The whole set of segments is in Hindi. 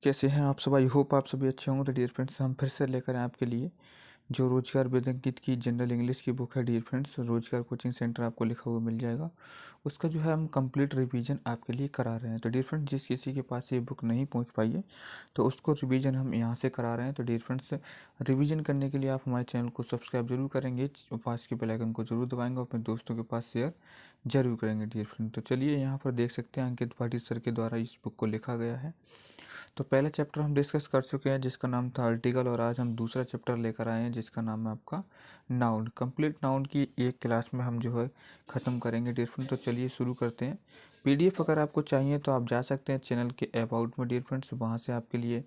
कैसे हैं आप सब। आई होप आप सभी अच्छे होंगे। तो डियर फ्रेंड्स, हम फिर से लेकर आए आपके लिए जो रोजगार वेदंकित की जनरल इंग्लिश की बुक है। डियर फ्रेंड्स, रोजगार कोचिंग सेंटर आपको लिखा हुआ मिल जाएगा। उसका जो है हम कंप्लीट रिवीजन आपके लिए करा रहे हैं। तो डियर फ्रेंड्स, जिस किसी के पास ये बुक नहीं पहुंच पाई है तो उसको रिवीजन हम यहाँ से करा रहे हैं। तो डियर फ्रेंड्स, रिवीजन करने के लिए आप हमारे चैनल को सब्सक्राइब जरूर करेंगे, पास के बेल आइकन को जरूर दबाएंगे और अपने दोस्तों के पास शेयर जरूर करेंगे। डियर फ्रेंड, तो चलिए यहाँ पर देख सकते हैं अंकित भाटी सर के द्वारा इस बुक को लिखा गया है। तो पहला चैप्टर हम डिस्कस कर चुके हैं जिसका नाम था आर्टिकल, और आज हम दूसरा चैप्टर लेकर आए हैं जिसका नाम है आपका नाउन। कंप्लीट नाउन की एक क्लास में हम जो है ख़त्म करेंगे डियर फ्रेंड। तो चलिए शुरू करते हैं। पीडीएफ अगर आपको चाहिए तो आप जा सकते हैं चैनल के अबाउट में डियर फ्रेंड्स, वहाँ से आपके लिए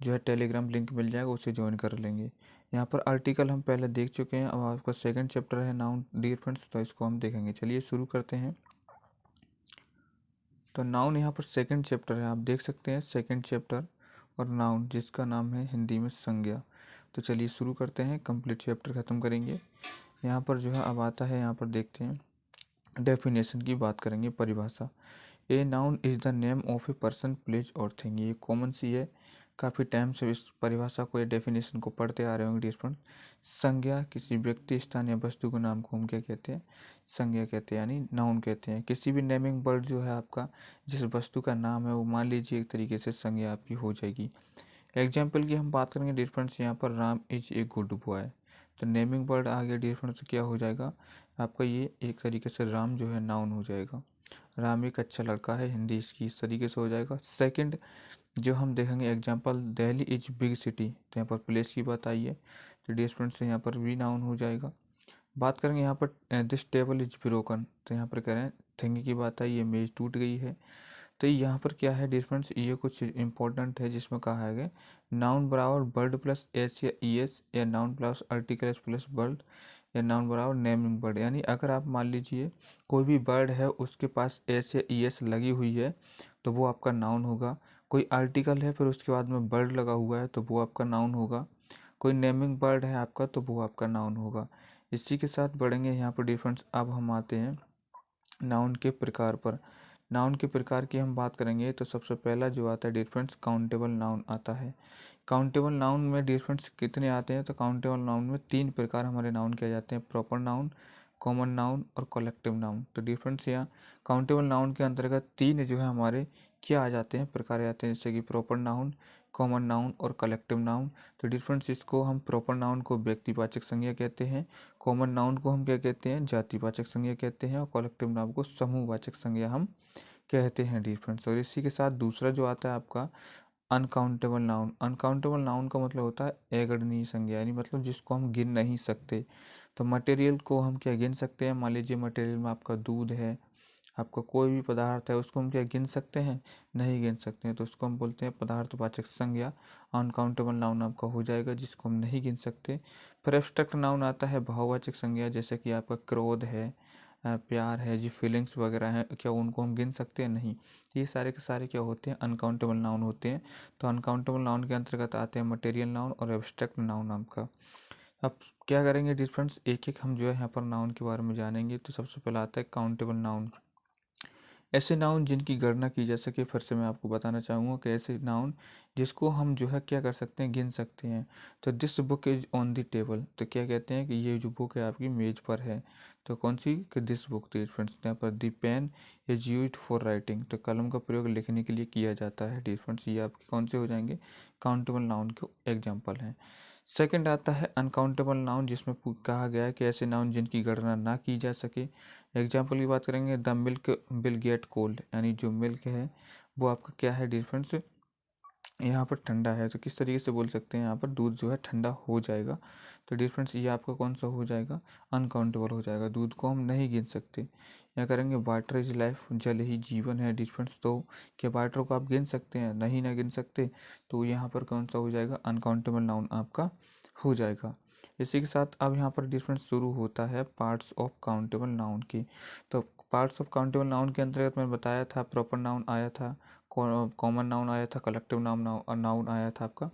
जो है टेलीग्राम लिंक मिल जाएगा, उसे ज्वाइन कर लेंगे। यहाँ पर आर्टिकल हम पहले देख चुके हैं, अब आपका सेकंड चैप्टर है नाउन डियर फ्रेंड्स, तो इसको हम देखेंगे। चलिए शुरू करते हैं। तो नाउन यहाँ पर सेकंड चैप्टर है, आप देख सकते हैं सेकंड चैप्टर और नाउन जिसका नाम है हिंदी में संज्ञा। तो चलिए शुरू करते हैं, कंप्लीट चैप्टर ख़त्म करेंगे। यहाँ पर जो है अब आता है, यहाँ पर देखते हैं डेफिनेशन की बात करेंगे, परिभाषा। A noun is the name of a person place और थिंग। ये कॉमन सी है, काफ़ी टाइम से इस परिभाषा को या डेफिनेशन को पढ़ते आ रहे होंगे डियर फ्रेंड। संज्ञा किसी व्यक्ति, स्थान या वस्तु के नाम को हम क्या कहते हैं, संज्ञा कहते हैं, यानी नाउन कहते हैं। किसी भी नेमिंग वर्ड जो है आपका, जिस वस्तु का नाम है वो मान लीजिए एक तरीके से संज्ञा आपकी हो जाएगी। एग्जाम्पल की हम बात करेंगे डियर फ्रेंड्स, यहाँ पर Ram is a good boy, तो नेमिंग वर्ड आ गया डियर फ्रेंड्स, क्या हो जाएगा आपका, ये एक तरीके से राम जो है नाउन हो जाएगा। राम एक अच्छा लड़का है, हिंदी इसकी इस तरीके से हो जाएगा। सेकंड जो हम देखेंगे example, Delhi is big city, तो यहाँ पर प्लेस की बात आई है, तो डियर फ्रेंड्स यहाँ पर भी नाउन हो जाएगा। बात करेंगे यहाँ पर दिस टेबल इज ब्रोकन, तो यहाँ पर कह रहे हैं थिंग की बात आई, ये मेज टूट गई है। तो यहाँ पर क्या है डियर फ्रेंड्स, ये कुछ इंपॉर्टेंट है जिसमें कहा है नाउन बराबर वर्ड प्लस एस या ई एस, या noun plus article S plus word, या नाउन बराबर नेमिंग वर्ड। यानी अगर आप मान लीजिए कोई भी वर्ड है उसके पास एस या ई एस लगी हुई है तो वो आपका नाउन होगा। कोई आर्टिकल है फिर उसके बाद में वर्ड लगा हुआ है तो वो आपका नाउन होगा। कोई नेमिंग वर्ड है आपका तो वो आपका नाउन होगा। इसी के साथ बढ़ेंगे यहाँ पर डियर फ्रेंड्स, अब हम आते हैं नाउन के प्रकार पर। नाउन के प्रकार की हम बात करेंगे तो सबसे पहला जो आता है डियर फ्रेंड्स, काउंटेबल नाउन आता है। काउंटेबल नाउन में डियर फ्रेंड्स कितने आते हैं, तो काउंटेबल नाउन में तीन प्रकार हमारे नाउन किए जाते हैं, प्रॉपर नाउन, कॉमन नाउन और कलेक्टिव नाउन। तो डियर फ्रेंड्स यहाँ काउंटेबल नाउन के अंतर्गत तीन जो है हमारे क्या आ जाते हैं, प्रकार आ जाते हैं, जैसे कि प्रॉपर नाउन, कॉमन नाउन और कलेक्टिव नाउन। तो डियर फ्रेंड्स, इसको हम प्रॉपर नाउन को व्यक्तिवाचक संज्ञा कहते हैं, कॉमन नाउन को हम क्या कहते हैं, जातिवाचक संज्ञा कहते हैं, और कलेक्टिव नाउन को समूहवाचक संज्ञा हम कहते हैं डियर फ्रेंड्स। और इसी के साथ दूसरा जो आता है आपका अनकाउंटेबल नाउन। अनकाउंटेबल नाउन का मतलब होता है अगणनीय संज्ञा, यानी मतलब जिसको हम गिन नहीं सकते। तो मटेरियल को हम क्या गिन सकते हैं, मान लीजिए मटेरियल में आपका दूध है, आपका कोई भी पदार्थ है, उसको हम क्या गिन सकते हैं, नहीं गिन सकते हैं, तो उसको हम बोलते हैं पदार्थवाचक संज्ञा। अनकाउंटेबल नाउन आपका हो जाएगा जिसको हम नहीं गिन सकते। फिर एब्स्ट्रैक्ट नाउन आता है भाववाचक संज्ञा, जैसे कि आपका क्रोध है, प्यार है, जी फीलिंग्स वगैरह हैं, क्या उनको हम गिन सकते हैं, नहीं। ये सारे के सारे क्या होते हैं, अनकाउंटेबल नाउन होते हैं। तो अनकाउंटेबल नाउन के अंतर्गत आते हैं मटेरियल नाउन और एब्स्ट्रैक्ट नाउन आपका। अब क्या करेंगे डियर फ्रेंड्स, एक एक हम जो है यहाँ पर नाउन के बारे में जानेंगे। तो सबसे पहला आता है काउंटेबल नाउन। ऐसे नाउन जिनकी गणना की जा सके, फिर से मैं आपको बताना चाहूँगा कि ऐसे नाउन जिसको हम जो है क्या कर सकते हैं, गिन सकते हैं। तो this book is on the table, तो क्या कहते हैं कि ये जो बुक है आपकी मेज पर है। तो कौन सी, कि दिस बुक, डियर फ्रेंड्स यहाँ पर the pen is used for writing, तो कलम का प्रयोग लिखने के लिए किया जाता है डियर फ्रेंड्स। ये आपके कौन से हो जाएंगे, काउंटेबल नाउन के एग्जाम्पल हैं। सेकंड आता है अनकाउंटेबल नाउन, जिसमें कहा गया है कि ऐसे नाउन जिनकी गणना ना की जा सके। एग्जाम्पल की बात करेंगे, the milk will get cold, यानी जो मिल्क है वो आपका क्या है डियर फ्रेंड्स, यहाँ पर ठंडा है। तो किस तरीके से बोल सकते हैं, यहाँ पर दूध जो है ठंडा हो जाएगा। तो डियर फ्रेंड्स ये आपका कौन सा हो जाएगा, अनकाउंटेबल हो जाएगा, दूध को हम नहीं गिन सकते। यहाँ करेंगे वाटर इज लाइफ, जल ही जीवन है डियर फ्रेंड्स, तो क्या वाटर को आप गिन सकते हैं, नहीं ना गिन सकते, तो यहाँ पर कौन सा हो जाएगा, अनकाउंटेबल नाउन आपका हो जाएगा। इसी के साथ अब यहाँ पर डिफरेंस शुरू होता है पार्ट्स ऑफ काउंटेबल नाउन की। तो पार्ट्स ऑफ काउंटेबल नाउन के अंतर्गत मैंने बताया था प्रॉपर नाउन आया था, कॉमन नाउन आया था, कलेक्टिव नाउन नाउन आया था आपका,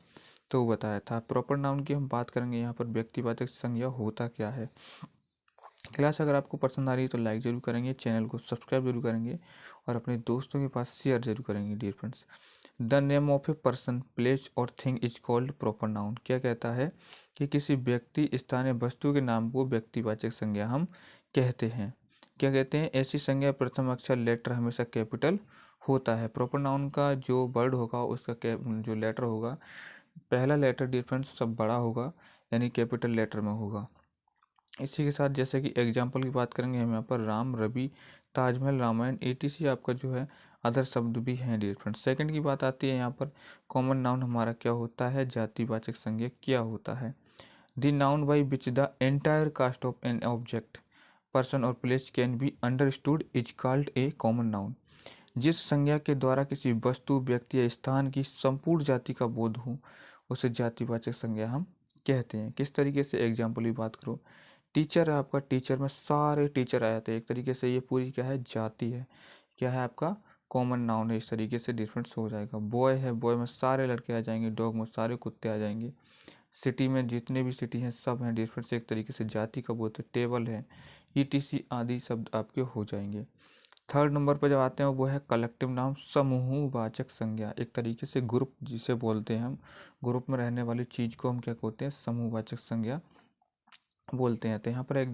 तो बताया था। प्रॉपर नाउन की हम बात करेंगे, यहाँ पर व्यक्तिवाचक संज्ञा होता क्या है। क्लास अगर आपको पसंद आ रही है तो लाइक ज़रूर करेंगे, चैनल को सब्सक्राइब जरूर करेंगे और अपने दोस्तों के पास शेयर जरूर करेंगे dear friends. The name of a person, place और thing is called proper noun. क्या कहता है कि किसी व्यक्ति, स्थान या वस्तु के नाम को व्यक्तिवाचक संज्ञा हम कहते हैं। क्या कहते हैं? ऐसी संज्ञा प्रथम अक्षर लेटर हमेशा कैपिटल होता है। प्रॉपर नाउन का जो वर्ड होगा उसका जो लेटर होगा, पहला लेटर डियर फ्रेंड्स सब बड़ा होगा, यानी कैपिटल लेटर में होगा। इसी के साथ जैसे कि एग्जाम्पल की बात करेंगे हम यहाँ पर राम, रवि, ताजमहल, रामायण etc आपका जो है अदर शब्द भी हैं डियर फ्रेंड्स। सेकंड की बात आती है यहाँ पर कॉमन नाउन हमारा क्या होता है, जातिवाचक संज्ञा क्या होता है। The noun by which the entire cast of an object, person और place can be understood is called a common noun. जिस संज्ञा के द्वारा किसी वस्तु, व्यक्ति या स्थान की संपूर्ण जाति का बोध हो उसे जातिवाचक संज्ञा हम कहते हैं। किस तरीके से? एग्जाम्पल की बात करो, टीचर है आपका, टीचर में सारे टीचर आ जाते हैं, एक तरीके से ये पूरी क्या है, जाति है, क्या है आपका कॉमन नाउन है, इस तरीके से डिफरेंस हो जाएगा। बॉय है, बॉय में सारे लड़के आ जाएंगे, डॉग में सारे कुत्ते आ जाएंगे, सिटी में जितने भी सिटी हैं सब हैं डिफरेंस, एक तरीके से जाति का बोध है। टेबल है etc आदि शब्द आपके हो जाएंगे। थर्ड नंबर पर जब आते हैं वो है कलेक्टिव नाउन, समूहवाचक संज्ञा, एक तरीके से ग्रुप जिसे बोलते हैं हम, ग्रुप में रहने वाली चीज को हम क्या कहते हैं, समूहवाचक संज्ञा बोलते हैं। तो यहाँ पर एक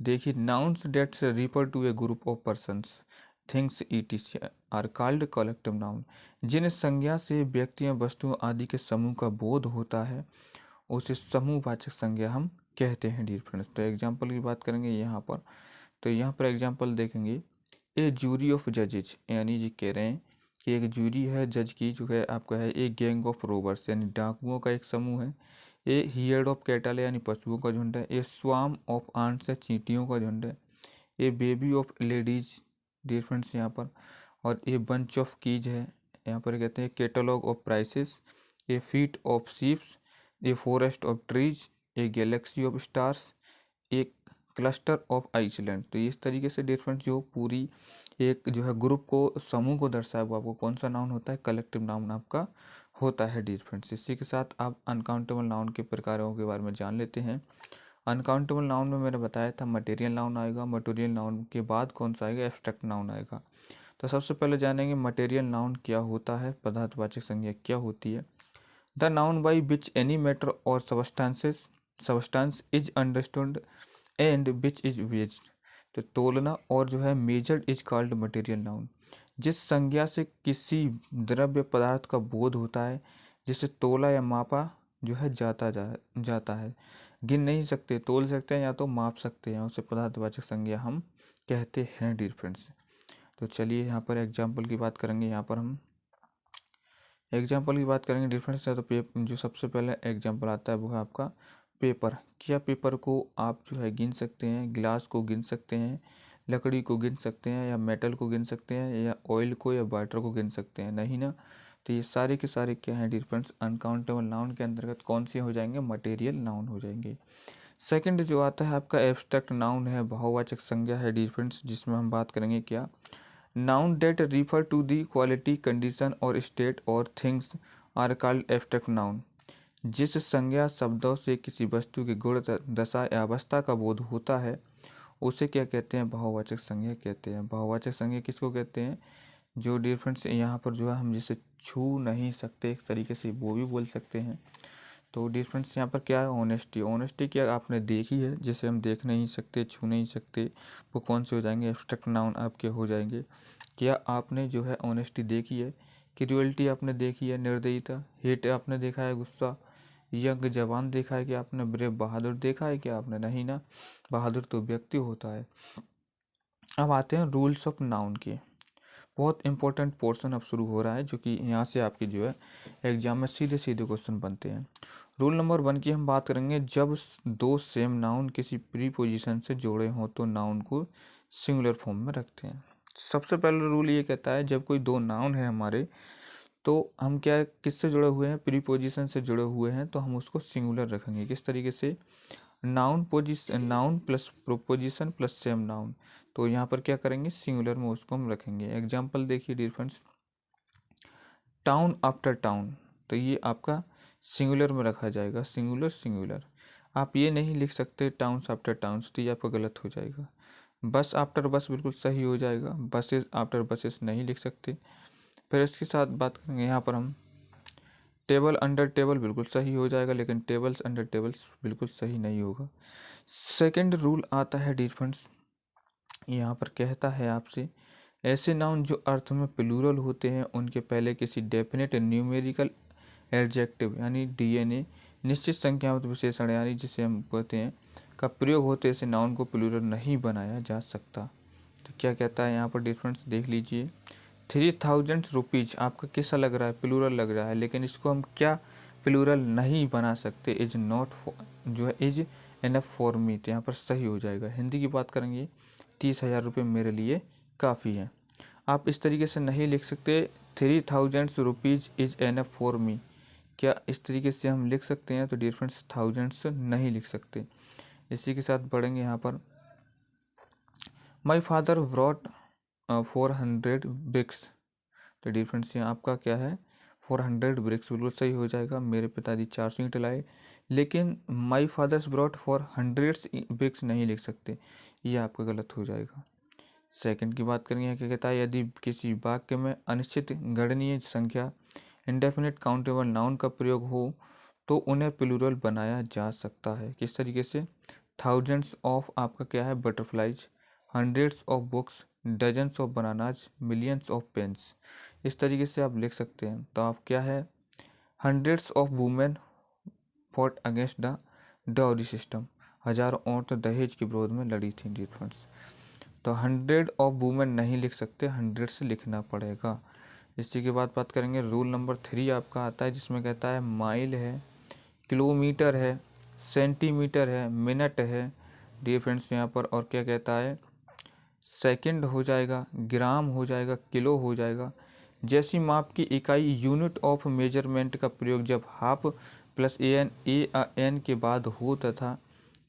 देखिए, nouns that refer to a group of persons, things etc are called collective noun. जिन संज्ञा से व्यक्तियों, वस्तुओं आदि के समूह का बोध होता है उसे समूहवाचक संज्ञा हम कहते हैं डियर फ्रेंड्स। तो एग्जाम्पल की बात करेंगे यहाँ पर, तो यहाँ पर एग्जाम्पल देखेंगे, ए जूरी ऑफ जजेज, यानी जी कह रहे हैं कि एक जूरी है जज की जो है आपका है, एक गैंग ऑफ रोबर्स यानी डाकुओं का एक समूह है, ए हियर्ड ऑफ कैटल यानी पशुओं का झुंड है, ए स्वाम ऑफ आंट्स है चींटियों का झुंड है, a bevy of ladies dear friends यहाँ पर, और ए बंच ऑफ कीज है, यहाँ पर कहते हैं catalogue of prices, A feet of sheeps, a forest of trees, A Galaxy of stars, एक क्लस्टर ऑफ आइसलैंड। तो इस तरीके से डिफरेंट जो पूरी एक जो है ग्रुप को, समूह को दर्शाया वो आपको कौन सा नाउन होता है, कलेक्टिव नाउन आपका होता है डिफरेंस। इसी के साथ आप अनकाउंटेबल नाउन के प्रकारों के बारे में जान लेते हैं। अनकाउंटेबल नाउन में मैंने बताया था मटेरियल नाउन आएगा, मटेरियल नाउन के बाद कौन सा आएगा, एब्स्ट्रैक्ट नाउन आएगा। तो सबसे पहले जानेंगे मटेरियल नाउन क्या होता है, पदार्थवाचक संज्ञा क्या होती है। The noun by which any matter और substance is understood and which is weighed. तो तोलना और जो है measured is called material noun. जिस संज्ञा से किसी द्रव्य पदार्थ का बोध होता है, जिसे तोला या मापा जो है जाता है, गिन नहीं सकते, तोल सकते हैं या तो माप सकते हैं, उसे पदार्थवाचक संज्ञा हम कहते हैं डियर फ्रेंड्स। तो चलिए यहाँ पर एग्जाम्पल की बात करेंगे, यहाँ पर हम एग्जाम्पल की बात करेंगे डिफरेंस है। तो जो सबसे पहले एग्जाम्पल आता है वो है आपका पेपर। क्या पेपर को आप जो है गिन सकते हैं, गिलास को गिन सकते हैं, लकड़ी को गिन सकते हैं, या मेटल को गिन सकते हैं, या ऑयल को या वाटर को गिन सकते हैं? नहीं ना। तो ये सारे के सारे क्या हैं डिफरेंस, अनकाउंटेबल नाउन के अंतर्गत कौन से हो जाएंगे, मटेरियल नाउन हो जाएंगे। सेकंड जो आता है आपका एब्स्ट्रैक्ट नाउन है, भाववाचक संज्ञा है डिफरेंस, जिसमें हम बात करेंगे क्या, noun that refer to the quality, condition और स्टेट और things are called abstract noun. जिस संज्ञा शब्दों से किसी वस्तु की गुण, दशा या अवस्था का बोध होता है उसे क्या कहते हैं, भाववाचक संज्ञा कहते हैं। भाववाचक संज्ञा किसको कहते हैं, जो डिफरेंस यहाँ पर जो है हम जिसे छू नहीं सकते एक तरीके से वो भी बोल सकते हैं। तो डिफरेंस यहाँ पर क्या है, ऑनेस्टी। ऑनेस्टी क्या आपने देखी है, जिसे हम देख नहीं सकते, छू नहीं सकते, वो कौन से हो जाएंगे, एब्स्ट्रैक्ट नाउन आपके हो जाएंगे। क्या आपने जो है ऑनेस्टी देखी है, क्रूअल्टी आपने देखी है, निर्दयता, हेट आपने देखा है, गुस्सा, यंग जवान देखा है, कि आपने ब्रेव बहादुर देखा है, क्या आपने? नहीं ना, बहादुर तो व्यक्ति होता है। अब आते हैं रूल्स ऑफ नाउन के। बहुत इंपॉर्टेंट पोर्शन अब शुरू हो रहा है, जो कि यहाँ से आपकी जो है एग्जाम में सीधे सीधे क्वेश्चन बनते हैं। रूल नंबर 1 की हम बात करेंगे, जब दो सेम नाउन किसी प्रीपोजिशन से जोड़े हों तो नाउन को सिंगुलर फॉर्म में रखते हैं। सबसे पहला रूल ये कहता है, जब कोई दो नाउन है हमारे, तो हम क्या किससे जुड़े हुए हैं, प्रीपोजिशन से जुड़े हुए हैं, तो हम उसको सिंगुलर रखेंगे। किस तरीके से, noun plus proposition plus same noun, तो यहाँ पर क्या करेंगे, सिंगुलर में उसको हम रखेंगे। एग्जाम्पल देखिए dear friends, town after town, तो ये आपका सिंगुलर में रखा जाएगा, सिंगुलर सिंगुलर। आप ये नहीं लिख सकते टाउन्स आफ्टर टाउन्स, तो ये आपका गलत हो जाएगा। बस आफ्टर बस बिल्कुल सही हो जाएगा, बसेस आफ्टर बसेस नहीं लिख सकते। फिर इसके साथ बात करेंगे यहाँ पर हम टेबल अंडर टेबल बिल्कुल सही हो जाएगा, लेकिन टेबल्स अंडर टेबल्स बिल्कुल सही नहीं होगा। सेकंड रूल आता है डियर फ्रेंड्स, यहाँ पर कहता है आपसे ऐसे नाउन जो अर्थ में प्लूरल होते हैं उनके पहले किसी डेफिनेट न्यूमेरिकल एडजेक्टिव यानी डीएनए निश्चित संख्यात्मक विशेषण यानी जिसे हम कहते हैं का प्रयोग होते ऐसे नाउन को प्लूरल नहीं बनाया जा सकता। तो क्या कहता है यहाँ पर डिफरेंस देख लीजिए। 3000 रुपीज़ आपका कैसा लग रहा है, प्लूरल लग रहा है, लेकिन इसको हम क्या प्लूरल नहीं बना सकते, इज नॉट जो है इज एनफ फॉर मी, तो यहाँ पर सही हो जाएगा। हिंदी की बात करेंगे 30,000 रुपये मेरे लिए काफ़ी है। आप इस तरीके से नहीं लिख सकते 3000 rupees is enough for me, क्या इस तरीके से हम लिख सकते हैं? तो डियर फ्रेंड्स थाउजेंड्स नहीं लिख सकते। इसी के साथ बढ़ेंगे यहाँ पर माई फादर ब्रॉट 400 ब्रिक्स, तो डियर फ्रेंड्स यहाँ आपका क्या है 400 ब्रिक्स बिल्कुल सही हो जाएगा। मेरे पिताजी 400 ईंट लाए, लेकिन माई फादर्स ब्रॉट 400 ब्रिक्स नहीं लिख सकते, ये आपका गलत हो जाएगा। सेकंड की बात करेंगे, क्या कहता है यदि किसी वाक्य में अनिश्चित गणनीय संख्या इंडेफिनिट काउंटेबल नाउन का प्रयोग हो तो उन्हें प्लूरल बनाया जा सकता है। किस तरीके से? थाउजेंड्स ऑफ आपका क्या है butterflies, hundreds of books, dozens of bananas, millions of pens, इस तरीके से आप लिख सकते हैं। तो आप क्या है hundreds of women fought against the dowry system, हजारों औरतें दहेज के विरोध में लड़ी थी डिफरेंस। तो 100 ऑफ वुमेन नहीं लिख सकते, 100 से लिखना पड़ेगा। इसी के बाद बात करेंगे रूल नंबर 3 आपका आता है, जिसमें कहता है माइल है, किलोमीटर है, सेंटीमीटर है, मिनट है डियर फ्रेंड्स यहाँ पर, और क्या कहता है सेकंड हो जाएगा, ग्राम हो जाएगा, किलो हो जाएगा। जैसी माप की इकाई यूनिट ऑफ मेजरमेंट का प्रयोग जब हाफ प्लस एन के बाद हो तथा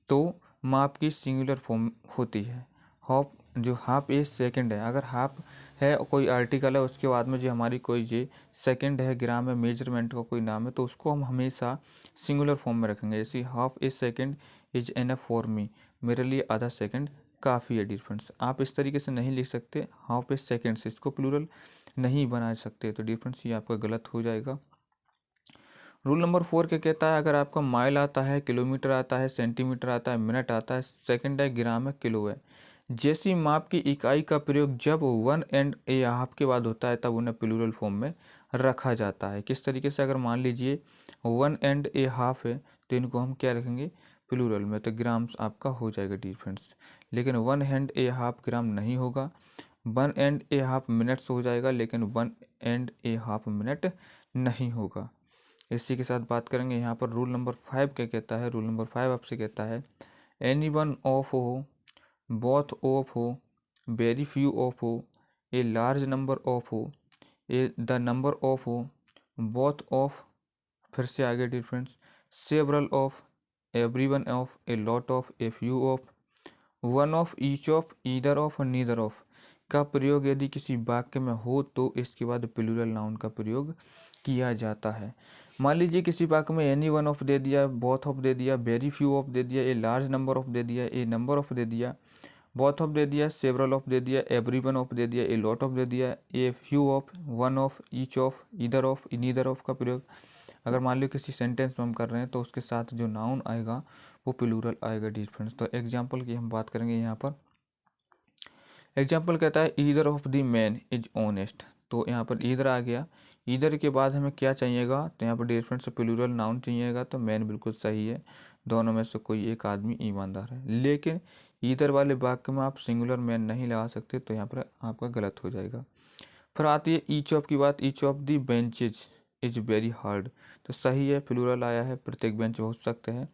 तो माप की सिंगुलर फॉर्म होती है। हाफ ए सेकंड है, अगर हाफ है कोई आर्टिकल है उसके बाद में जो हमारी कोई जे सेकंड है, ग्राम है, मेजरमेंट का कोई नाम है, तो उसको हम हमेशा सिंगुलर फॉर्म में रखेंगे। जैसे half A second is enough for me, मेरे लिए आधा सेकंड काफ़ी है डियर फ्रेंड्स। आप इस तरीके से नहीं लिख सकते हाफ ए सेकंड से, इसको प्लूरल नहीं बना सकते, तो डियर फ्रेंड्स ये आपका गलत हो जाएगा। रूल नंबर 4 क्या कहता है, अगर आपका माइल आता है, किलोमीटर आता है, सेंटीमीटर आता है, मिनट आता है, सेकंड है, ग्राम है, किलो है, जैसी माप की इकाई का प्रयोग जब 1 एंड ए हाफ के बाद होता है तब उन्हें प्लूरल फॉर्म में रखा जाता है। किस तरीके से? अगर मान लीजिए 1 एंड ए हाफ है तो इनको हम क्या रखेंगे प्लूरल में, तो ग्राम्स आपका हो जाएगा डियर फ्रेंड्स। लेकिन 1 एंड ए हाफ ग्राम नहीं होगा, 1 एंड ए हाफ मिनट्स हो जाएगा, लेकिन 1 एंड ए हाफ मिनट नहीं होगा। इसी के साथ बात करेंगे यहाँ पर रूल नंबर 5 क्या कहता है। रूल नंबर 5 आपसे कहता है एनी वन ऑफ हो, बोथ ऑफ हो, वेरी फ्यू ऑफ हो, ए लार्ज नंबर ऑफ हो, ए द नंबर ऑफ हो, बोथ ऑफ, फिर से आगे difference, several of, every one of, a lot of, a few of, one of, each of, either of और नीदर ऑफ का प्रयोग यदि किसी वाक्य में हो तो इसके बाद प्लूरल नाउन का प्रयोग किया जाता है। मान लीजिए किसी वाक्य में एनी वन ऑफ दे दिया, बोथ ऑफ दे दिया, वेरी फ्यू ऑफ दे दिया, ए लार्ज नंबर ऑफ दे दिया, ए नंबर ऑफ दे दिया, बोथ ऑफ दे दिया, सेवरल ऑफ दे दिया, एवरी वन ऑफ दे दिया, ए लॉट ऑफ दे दिया, a few of, one of, each of, either of, neither of का प्रयोग अगर मान लो किसी सेंटेंस में हम कर रहे हैं तो उसके साथ जो नाउन आएगा वो प्लूरल आएगा डियर फ्रेंड्स। तो एग्जाम्पल की हम बात करेंगे यहाँ पर। एग्जाम्पल कहता है either of the man is honest, तो यहाँ पर ईदर आ गया, ईदर के बाद हमें क्या चाहिएगा, तो यहाँ पर डियर फ्रेंड्स प्लूरल नाउन चाहिएगा, तो मैन बिल्कुल सही है, दोनों में से कोई एक आदमी ईमानदार है। लेकिन ईदर वाले वाक्य में आप सिंगुलर मैन नहीं लगा सकते, तो यहाँ पर आपका गलत हो जाएगा। फिर आती है ईच ऑफ की बात, each of the benches is very hard, तो सही है, प्लूरल आया है, प्रत्येक बेंच बहुत सख्त है।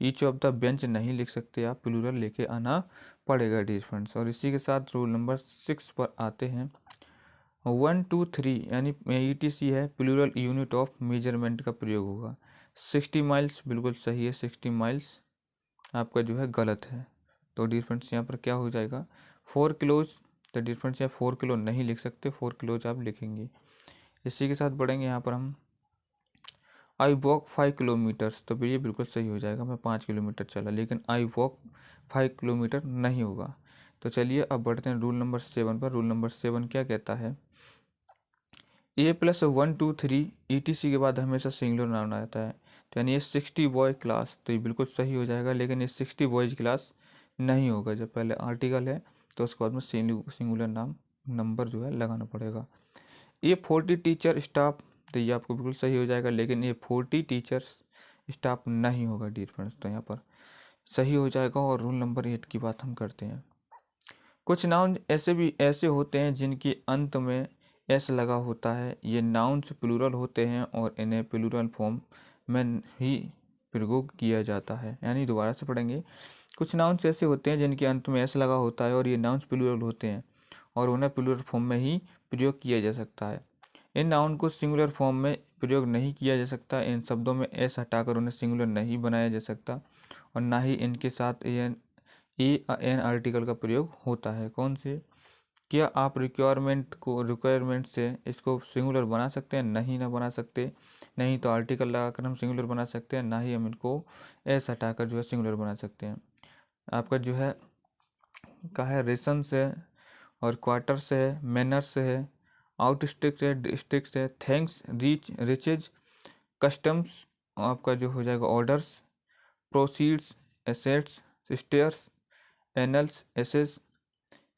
ईच ऑफ द बेंच नहीं लिख सकते, आप प्लूरल लेके आना पड़ेगा डियर फ्रेंड्स। और इसी के साथ रूल नंबर 6 पर आते हैं। 1 2 3 यानी ETC है, प्लूरल यूनिट ऑफ मेजरमेंट का प्रयोग होगा। 60 माइल्स बिल्कुल सही है, 60 माइल्स आपका जो है गलत है। तो डियर फ्रेंड्स यहाँ पर क्या हो जाएगा 4 किलोज, तो डियर फ्रेंड्स यहाँ 4 किलो नहीं लिख सकते, 4 किलोज आप लिखेंगे। इसी के साथ बढ़ेंगे यहाँ पर हम आई वॉक 5 किलोमीटर्स, तो ये बिल्कुल सही हो जाएगा, मैं 5 किलोमीटर चला, लेकिन आई वॉक 5 किलोमीटर नहीं होगा। तो चलिए अब बढ़ते हैं रूल नंबर 7 पर। रूल नंबर 7 क्या कहता है, A+1 2 3 ETC के बाद हमेशा सिंगुलर नाउन आता है। तो यानी ये 60 बॉय क्लास, तो ये बिल्कुल सही हो जाएगा, लेकिन ये 60 बॉयज क्लास नहीं होगा। जब पहले आर्टिकल है तो उसके बाद में सिंगुलर नाम नंबर जो है लगाना पड़ेगा। A40 टीचर स्टाफ, तो ये आपको बिल्कुल सही हो जाएगा, लेकिन ये 40 टीचर्स स्टाफ नहीं होगा डियर फ्रेंड्स, तो यहाँ पर सही हो जाएगा। और रूल नंबर 8 की बात हम करते हैं। कुछ नाउन ऐसे होते हैं जिनके अंत में एस लगा होता है। ये नाउन्स प्लूरल होते हैं और इन्हें प्लूरल फॉर्म में ही प्रयोग किया जाता है। यानी दोबारा से पढ़ेंगे, कुछ नाउन्स ऐसे होते हैं जिनके अंत में एस लगा होता है और ये नाउन्स प्लूरल होते हैं और उन्हें प्लूरल फॉर्म में ही प्रयोग किया जा सकता है। इन नाउन को सिंगुलर फॉर्म में प्रयोग नहीं किया जा सकता। इन शब्दों में एस हटाकर उन्हें सिंगुलर नहीं बनाया जा सकता और ना ही इनके साथ एन आर्टिकल का प्रयोग होता है। कौन से? क्या आप रिक्वायरमेंट से इसको सिंगुलर बना सकते हैं? नहीं, ना बना सकते। नहीं तो आर्टिकल लगाकर हम सिंगुलर बना सकते हैं, ना ही हम इनको एस हटाकर जो है सिंगुलर बना सकते हैं। आपका जो है का है रेशन से और क्वार्टर से है, मैनर से है, आउट स्टिक्स है, डिस्ट्रिक्ट है, थैंक्स, रिचेज, कस्टम्स, आपका जो हो जाएगा orders, proceeds, assets, stairs, annals, ashes,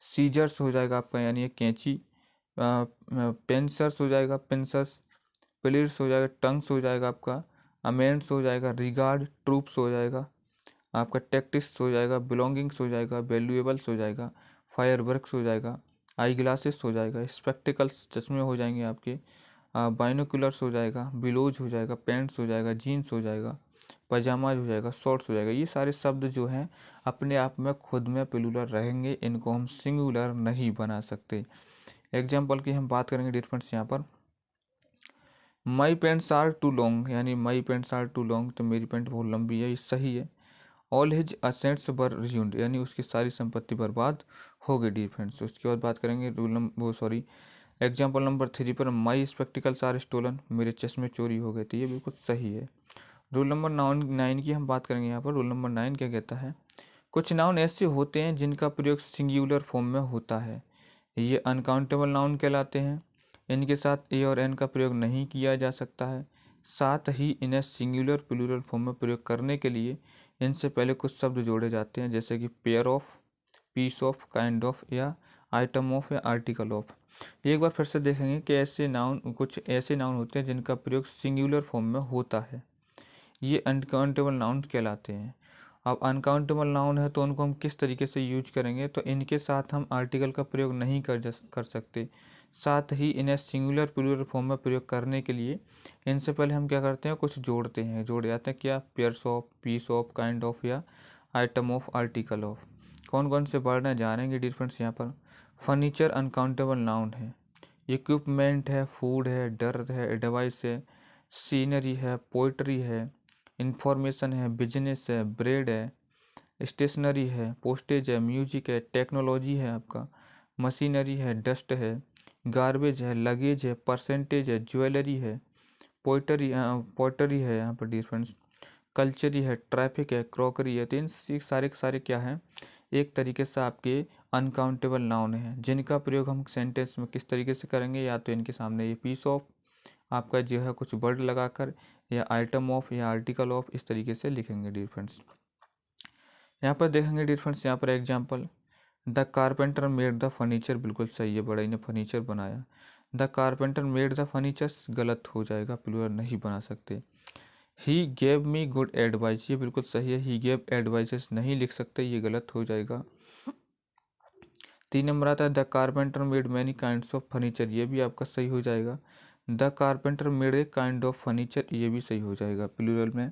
scissors हो जाएगा आपका यानी ये कैंची, पेंसर्स हो जाएगा, पेंसर्स, प्लेयर्स हो जाएगा, टंग्स हो जाएगा आपका, अमेंड्स हो जाएगा, रिगार्ड, ट्रूप्स हो जाएगा आपका, टैक्टिक्स हो जाएगा, बिलोंगिंग्स हो जाएगा, वैल्यूएबल्स हो जाएगा, फायरवर्क्स हो जाएगा, आई ग्लासेस हो जाएगा, स्पेक्टिकल्स चश्मे हो जाएंगे आपके, बाइनोकुलर्स हो जाएगा, बिलोज हो जाएगा, पैंट्स हो जाएगा, जीन्स हो जाएगा, पजामा हो जाएगा, शॉर्ट्स हो जाएगा। ये सारे शब्द जो हैं अपने आप में खुद में प्लूरल रहेंगे, इनको हम सिंगुलर नहीं बना सकते। एग्जाम्पल की हम बात करेंगे डिफरेंस यहाँ पर, माई पेंट्स आर टू लॉन्ग, यानी माई पेंट्स आर टू लॉन्ग, तो मेरी पेंट बहुत लंबी है, ये सही है। ऑल हिज असेट्स वर रिज्यूम्ड, यानी उसकी सारी संपत्ति बर्बाद हो गई डिफरेंस। उसके बाद बात करेंगे एग्जाम्पल नंबर 3 पर, माई स्पेक्टिकल्स आर स्टोलन, मेरे चश्मे चोरी हो गए, तो ये बिल्कुल सही है। रूल नंबर 9 की हम बात करेंगे यहाँ पर। रूल नंबर 9 क्या कहता है, कुछ नाउन ऐसे होते हैं जिनका प्रयोग सिंगुलर फॉर्म में होता है। ये अनकाउंटेबल नाउन कहलाते हैं। इनके साथ ए और एन का प्रयोग नहीं किया जा सकता है। साथ ही इन्हें सिंगुलर प्लूरल फॉर्म में प्रयोग करने के लिए इनसे पहले कुछ शब्द जोड़े जाते हैं, जैसे कि pair of, piece of, kind of, या आइटम ऑफ, या आर्टिकल ऑफ। एक बार फिर से देखेंगे कि कुछ ऐसे नाउन होते हैं जिनका प्रयोग सिंगुलर फॉर्म में होता है, ये अनकाउंटेबल नाउन कहलाते हैं। अब अनकाउंटेबल नाउन है तो उनको हम किस तरीके से यूज करेंगे, तो इनके साथ हम आर्टिकल का प्रयोग नहीं कर सकते। साथ ही इन्हें सिंगुलर प्लूरल फॉर्म में प्रयोग करने के लिए इनसे पहले हम क्या करते हैं, कुछ जोड़ते हैं। जोड़ जाते हैं क्या, pairs of, piece of, kind of, या आइटम ऑफ, आर्टिकल ऑफ। कौन कौन से वर्ड हैं जानेंगे डिफरेंस यहाँ पर। फर्नीचर अनकाउंटेबल नाउन है, इक्विपमेंट है, फूड है, डर है, डिवाइस है, सीनरी है, पोइट्री है, इंफॉर्मेशन है, बिजनेस है, ब्रेड है, स्टेशनरी है, पोस्टेज है, म्यूजिक है, टेक्नोलॉजी है आपका, मशीनरी है, डस्ट है, गार्बेज है, लगेज है, परसेंटेज है, ज्वेलरी है, पोइटरी है यहाँ पर डिफरेंस, कल्चरी है, ट्रैफिक है, क्रॉकरी है। तो इन सारे के सारे क्या हैं, एक तरीके से आपके अनकाउंटेबल नाउन हैं जिनका प्रयोग हम सेंटेंस में किस तरीके से करेंगे, या तो इनके सामने ये पीस ऑफ आपका जो है कुछ वर्ड लगाकर, या आइटम ऑफ, या आर्टिकल ऑफ, इस तरीके से लिखेंगे डियर फ्रेंड्स। यहाँ पर देखेंगे डियर फ्रेंड्स, यहाँ पर example, the carpenter made the furniture, बिल्कुल सही है, बड़ाई ने फर्नीचर बनाया। The carpenter made the furnitures गलत हो जाएगा, प्लूरल नहीं बना सकते। He gave me good advice, ये बिल्कुल सही है, ही गेव एडवाइसेस नहीं लिख सकते, ये गलत हो जाएगा। 3 नंबर आता है the carpenter made many kinds of furniture, ये भी आपका सही हो जाएगा। The carpenter made a kind of furniture, ये भी सही हो जाएगा प्लूरल में।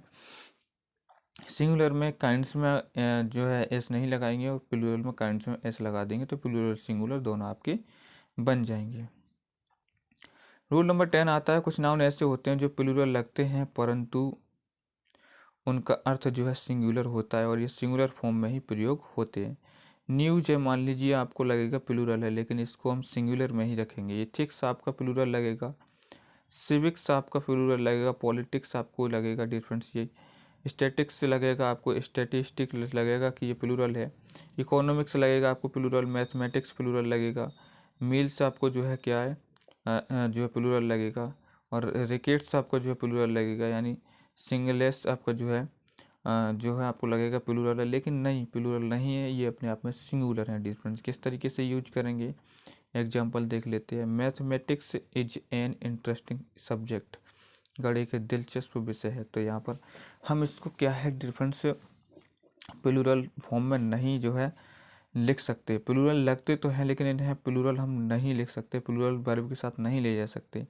सिंगुलर में काइंड्स में जो है एस नहीं लगाएंगे और प्लूरल में काइंड्स में एस लगा देंगे, तो प्लूरल सिंगुलर दोनों आपके बन जाएंगे। रूल नंबर 10 आता है, कुछ नाउन ऐसे होते हैं जो प्लूरल लगते हैं परंतु उनका अर्थ जो है सिंगुलर होता है और ये सिंगुलर फॉर्म में ही प्रयोग होते हैं। न्यूज है, मान लीजिए आपको लगेगा प्लूरल है, लेकिन इसको हम सिंगुलर में ही रखेंगे। एथिक्स आपका प्लूरल लगेगा, सिविक्स आपका प्लूरल लगेगा, पॉलिटिक्स आपको लगेगा डियर फ्रेंड्स ये, स्टैटिक्स लगेगा आपको, स्टैटिस्टिक्स लगेगा कि ये प्लूरल है, इकोनॉमिक्स लगेगा आपको प्लूरल, मैथमेटिक्स प्लूरल लगेगा, मील्स आपको जो है क्या है जो है प्लूरल लगेगा, और रिकेट्स आपका जो है प्लूरल लगेगा, यानी सिंगलेस आपका जो है आपको लगेगा प्लूरल है, लेकिन नहीं प्लूरल नहीं है, ये अपने आप में सिंगुलर है डियर फ्रेंड्स। किस तरीके से यूज करेंगे एग्जाम्पल देख लेते हैं। Mathematics is an interesting subject, गणित के दिलचस्प विषय है, तो यहाँ पर हम इसको क्या है डियर फ्रेंड्स प्लूरल फॉर्म में नहीं जो है लिख सकते, प्लूरल लगते तो हैं लेकिन इन्हें प्लूरल हम नहीं लिख सकते, प्लूरल वर्ब के साथ नहीं ले जा सकते।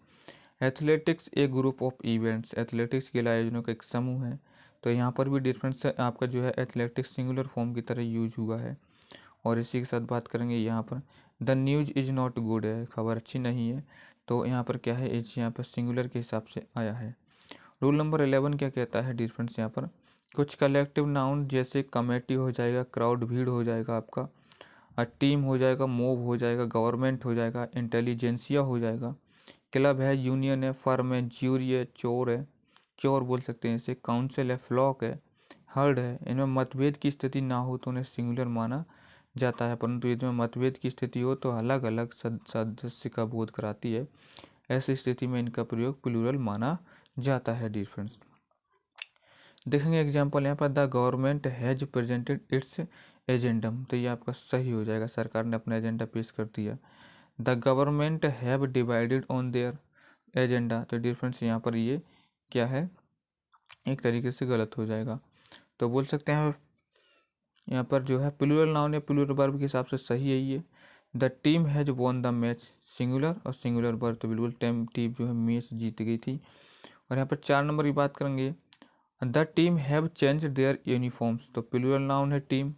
Athletics A group of events, athletics के आयोजनों का एक समूह है, तो यहाँ पर भी डिफरेंस आपका जो है एथलेटिक्स सिंगुलर फॉर्म की तरह यूज हुआ है। और इसी के साथ बात करेंगे यहाँ पर the news is not good है, खबर अच्छी नहीं है, तो यहाँ पर क्या है इज यहाँ पर सिंगुलर के हिसाब से आया है। रूल नंबर 11 क्या कहता है डिफरेंस, यहाँ पर कुछ कलेक्टिव नाउन जैसे कमेटी हो जाएगा, क्राउड भीड़ हो जाएगा आपका, टीम हो जाएगा, मोब हो जाएगा, गवर्नमेंट हो जाएगा, इंटेलिजेंसिया हो जाएगा, क्लब है, यूनियन है, फर्म है, ज्यूरी है, चोर है, क्योर बोल सकते हैं इसे, काउंसिल है, फ्लॉक है, हर्ड है। इनमें मतभेद की स्थिति ना हो तो उन्हें सिंगुलर माना जाता है, परंतु इसमें मतभेद की स्थिति हो तो अलग अलग सदस्य का बोध कराती है, ऐसी स्थिति में इनका प्रयोग प्लूरल माना जाता है डियर फ्रेंड्स। देखेंगे एग्जाम्पल यहाँ पर the government has presented its agendum, तो ये आपका सही हो जाएगा, सरकार ने अपना एजेंडा पेश कर दिया। The government have divided on their agenda, तो डिफरेंस यहाँ पर ये क्या है एक तरीके से गलत हो जाएगा, तो बोल सकते हैं यहाँ पर जो है प्लूरल नाउन या प्लूरल वर्ब के हिसाब से सही है ये। The team has won the match, singular और सिंगुलर वर्ब, तो बिल्कुल टीम जो है मैच जीत गई थी। और यहाँ पर 4 नंबर की बात करेंगे the team have change their uniforms, तो प्लूरल नाउन है टीम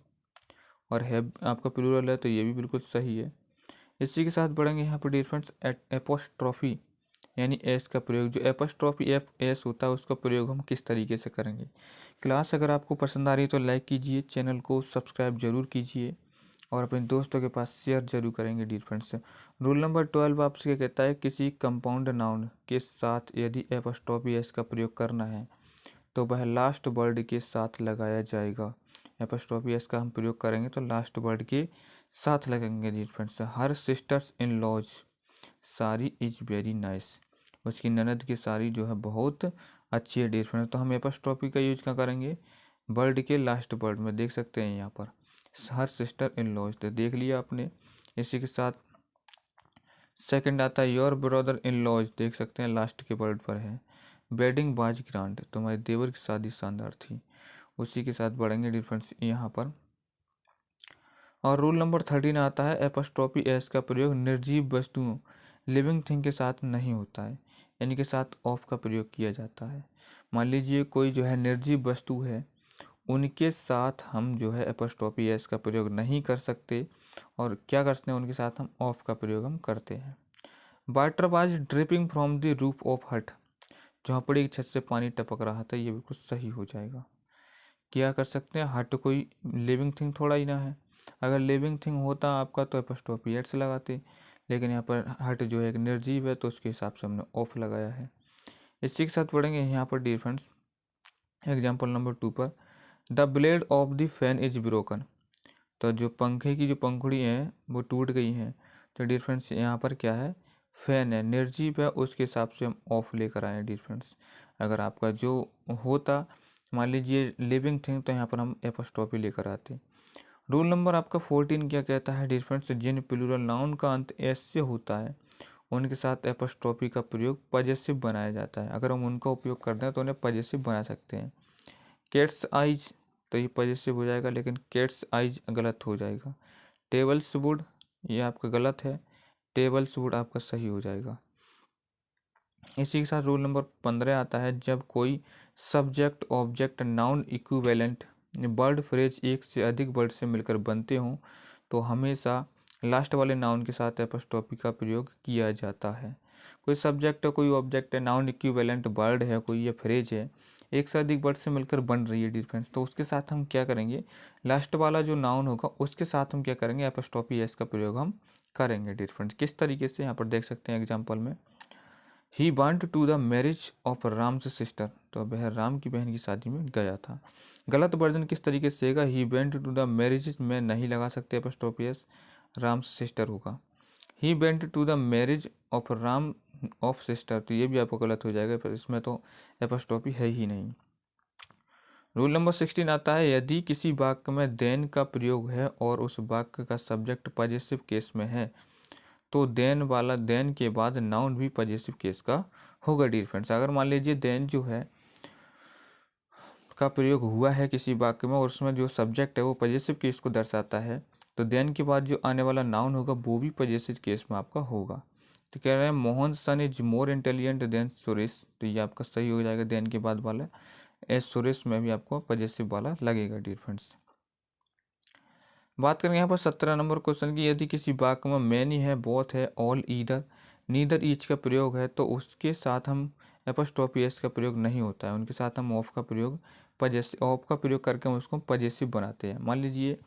और हैव आपका प्लूरल है, तो ये भी बिल्कुल सही है। इसी के साथ बढ़ेंगे यहाँ पर डिफरेंस एपोस्ट्रॉफी यानी एस का प्रयोग, जो एपोस्ट्रॉफी एफ एस होता है उसका प्रयोग हम किस तरीके से करेंगे। क्लास अगर आपको पसंद आ रही है तो लाइक कीजिए, चैनल को सब्सक्राइब जरूर कीजिए और अपने दोस्तों के पास शेयर जरूर करेंगे डियर फ्रेंड्स। रूल नंबर 12 आपसे क्या कहता है, किसी कंपाउंड नाउन के साथ यदि एपोस्ट्रॉफी एस का प्रयोग करना है तो वह लास्ट वर्ड के साथ लगाया जाएगा। एपोस्ट्रॉफी एस का हम प्रयोग करेंगे तो लास्ट वर्ड के साथ लगेंगे dear friends. Her sisters in laws sari is very nice, उसकी ननद की साड़ी जो है बहुत अच्छी है डियर फ्रेंड्स, तो हम एपोस्ट्रॉफी का यूज क्या करेंगे वर्ड के लास्ट वर्ड में, देख सकते हैं यहाँ पर हर सिस्टर इन लॉज, तो देख लिया आपने। इसी के साथ सेकंड आता है योर ब्रदर इन लॉज, देख सकते हैं लास्ट के वर्ड पर है। वेडिंग बाज ग्रांड, तुम्हारे देवर की शादी शानदार थी। उसी के साथ बढ़ेंगे डिफरेंस यहाँ पर। और रूल नंबर 13 आता है एपोस्ट्रॉफी एस का प्रयोग निर्जीव वस्तुओं लिविंग थिंग के साथ नहीं होता है, यानी के साथ ऑफ का प्रयोग किया जाता है। मान लीजिए कोई जो है निर्जीव वस्तु है, उनके साथ हम जो है एपोस्ट्रॉफी एस का प्रयोग नहीं कर सकते, और क्या करते हैं उनके साथ हम ऑफ का प्रयोग हम करते हैं। Water was dripping from the roof of हट, झोंपड़ी की छत से पानी टपक रहा था, ये बिल्कुल सही हो जाएगा। क्या कर सकते हैं, हट कोई लिविंग थिंग थोड़ा ही ना है, अगर लिविंग थिंग होता आपका तो एपोस्ट्रॉफी एस लगाते, लेकिन यहाँ पर हट जो है एक निर्जीव है तो उसके हिसाब से हमने ऑफ लगाया है। इसी के साथ पढ़ेंगे यहाँ पर डिफरेंस एग्जाम्पल नंबर 2 पर the blade of the fan is broken, तो जो पंखे की जो पंखुड़ी हैं वो टूट गई हैं, तो डिफरेंस यहाँ पर क्या है फैन है निर्जीव है, उसके हिसाब से हम ऑफ लेकर आए डिफरेंस। अगर आपका जो होता मान लीजिए लिविंग थिंग तो यहाँ पर हम एपोस्ट्रॉफी लेकर आते। रूल नंबर आपका 14 क्या कहता है डिफरेंस, जिन प्लूरल नाउन का अंत एस से होता है उनके साथ एपोस्ट्रॉफी का प्रयोग पजेसिव बनाया जाता है, अगर हम उनका उपयोग करते हैं तो उन्हें पजेसिव बना सकते हैं। कैट्स आइज, तो ये पजेसिव हो जाएगा, लेकिन कैट्स आइज गलत हो जाएगा। टेबल्स वुड, ये आपका गलत है, टेबल्स वुड आपका सही हो जाएगा। इसी के साथ रूल नंबर 15 आता है, जब कोई subject object noun equivalent word phrase एक से अधिक वर्ड से मिलकर बनते हों तो हमेशा लास्ट वाले नाउन के साथ एपोस्ट्रॉफी का प्रयोग किया जाता है। कोई सब्जेक्ट है, कोई ऑब्जेक्ट है, नाउन इक्विवेलेंट वर्ड है, कोई ये फ्रेज है, एक से अधिक वर्ड से मिलकर बन रही है डिफरेंस, तो उसके साथ हम क्या करेंगे लास्ट वाला जो नाउन होगा उसके साथ हम क्या करेंगे एपोस्ट्रॉफी एस का प्रयोग हम करेंगे डिफरेंस। किस तरीके से यहाँ पर देख सकते हैं एग्जाम्पल में, he want to the marriage of Ram's sister, तो वह राम की बहन की शादी में गया था। गलत वर्जन किस तरीके से होगा, he went to the marriage में नहीं लगा सकते एपोस्ट्रोफी एस, राम्स सिस्टर होगा। He went to the marriage of Ram of sister, तो ये भी आपको गलत हो जाएगा, पर इसमें तो एपोस्ट्रोफी है ही नहीं। रूल नंबर 16 आता है, यदि किसी वाक्य में देन का प्रयोग है और उस वाक्य का सब्जेक्ट पॉजिटिव केस में है तो देन वाला देन के बाद नाउन भी पॉजिटिव केस का होगा डियर फ्रेंड्स। अगर मान लीजिए देन जो है का प्रयोग हुआ है किसी वाक्य में और उसमें जो सब्जेक्ट है वो पॉजिटिव केस को दर्शाता है, तो देन के बाद जो आने वाला नाउन होगा वो भी पॉजिटिव केस में आपका होगा। तो कह रहे हैं Mohan son is more intelligent than Suresh, तो ये आपका सही हो जाएगा, देन के बाद वाला एस सुरेश में भी आपको पॉजिटिव वाला लगेगा डियर फ्रेंड्स। बात करेंगे यहाँ पर 17 नंबर क्वेश्चन की, यदि किसी वाक्य में मैनी है, बोथ है, ऑल, ईदर, नीदर, ईच का प्रयोग है तो उसके साथ हम एपोस्ट्रोफी एस का प्रयोग नहीं होता है, उनके साथ हम ऑफ का प्रयोग ऑफ का प्रयोग करके हम उसको पॉजिटिव बनाते हैं। मान लीजिए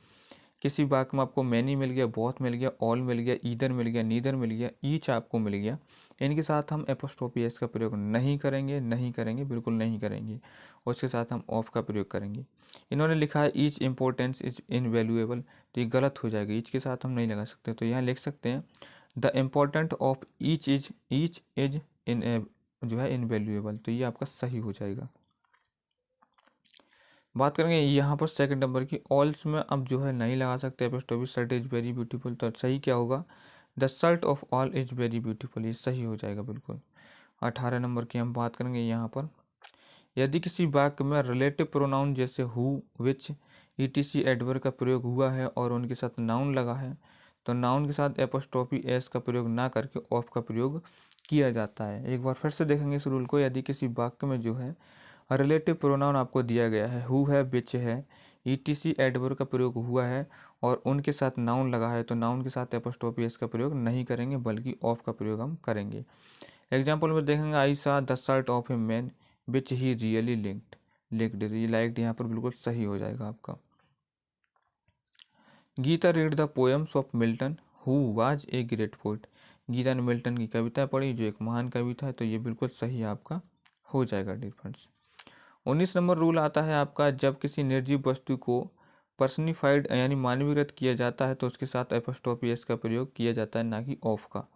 किसी वाक्य में आपको मैनी मिल गया, बहुत मिल गया, ऑल मिल गया, ईदर मिल गया, नीदर मिल गया, ईच आपको मिल गया, इनके साथ हम एपोस्ट्रोफी एस का प्रयोग नहीं करेंगे, नहीं करेंगे, बिल्कुल नहीं करेंगे, उसके साथ हम ऑफ का प्रयोग करेंगे। इन्होंने लिखा है ईच इम्पोर्टेंस इज इनवैल्यूएबल, तो ये गलत हो जाएगा, ईच के साथ हम नहीं लगा सकते, तो यहाँ लिख सकते हैं the important of each is in जो है इनवैल्यूएबल, तो ये आपका सही हो जाएगा। बात करेंगे यहाँ पर सेकंड नंबर की, ऑल्स में अब जो है नहीं लगा सकते apostrophe, shirt is very beautiful, तो सही क्या होगा, the shirt of all is very beautiful, ये सही हो जाएगा बिल्कुल। 18 नंबर की हम बात करेंगे यहाँ पर, यदि किसी वाक्य में रिलेटिव प्रोनाउन जैसे हु, विच, ईटीसी एडवर्ब का प्रयोग हुआ है और उनके साथ नाउन लगा है तो नाउन के साथ एपोस्ट्रोफी एस का प्रयोग ना करके ऑफ का प्रयोग किया जाता है। एक बार फिर से देखेंगे इस रूल को, यदि किसी वाक्य में जो है रिलेटिव प्रोनाउन आपको दिया गया है, हु है, विच है, ईटीसी एडवर्ब का प्रयोग हुआ है और उनके साथ नाउन लगा है तो नाउन के साथ एपोस्ट्रोफी एस का प्रयोग नहीं करेंगे बल्कि ऑफ का प्रयोग हम करेंगे। एग्जाम्पल में देखेंगे, I saw the shirt of a man which he really linked, ये लाइक्ड यहाँ पर बिल्कुल सही हो जाएगा आपका। Geeta read the poems of Milton who was a great poet, Geeta ने मिल्टन की कविता पढ़ी जो एक महान कवि था, तो ये बिल्कुल सही आपका हो जाएगा डियर फ्रेंड्स। 19 नंबर रूल आता है आपका, जब किसी निर्जीव वस्तु को पर्सनिफाइड यानी मानवीकृत किया जाता है तो उसके साथ एपोस्ट्रोफी एस का प्रयोग किया जाता है, ना कि ऑफ का।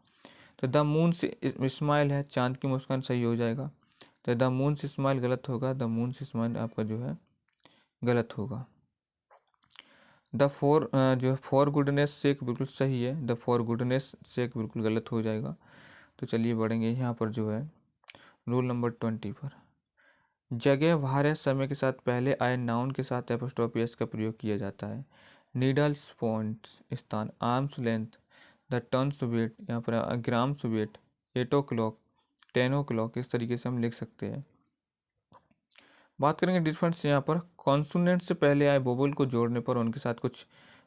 तो द मून से स्माइल है, चांद की मुस्कान सही हो जाएगा, तो द मून से स्माइल गलत होगा, द मून से स्माइल आपका जो है गलत होगा। द फॉर जो है फॉर गुडनेस सेक बिल्कुल सही है, द फॉर गुडनेस सेक बिल्कुल गलत हो जाएगा। तो चलिए बढ़ेंगे यहाँ पर जो है रूल नंबर 20 पर, जगह भार समय के साथ पहले आए नाउन के साथ एपोस्ट्रोफी एस का प्रयोग किया जाता है। नीडल्स पॉइंट्स स्थान, arms length, the turns weight, यहाँ पर ग्राम्स वेट, 8 o'clock, 10 o'clock, इस तरीके से हम लिख सकते हैं। बात करेंगे डिफरेंस यहाँ पर, कॉन्सोनेंट से पहले आए वोवल को जोड़ने पर उनके साथ कुछ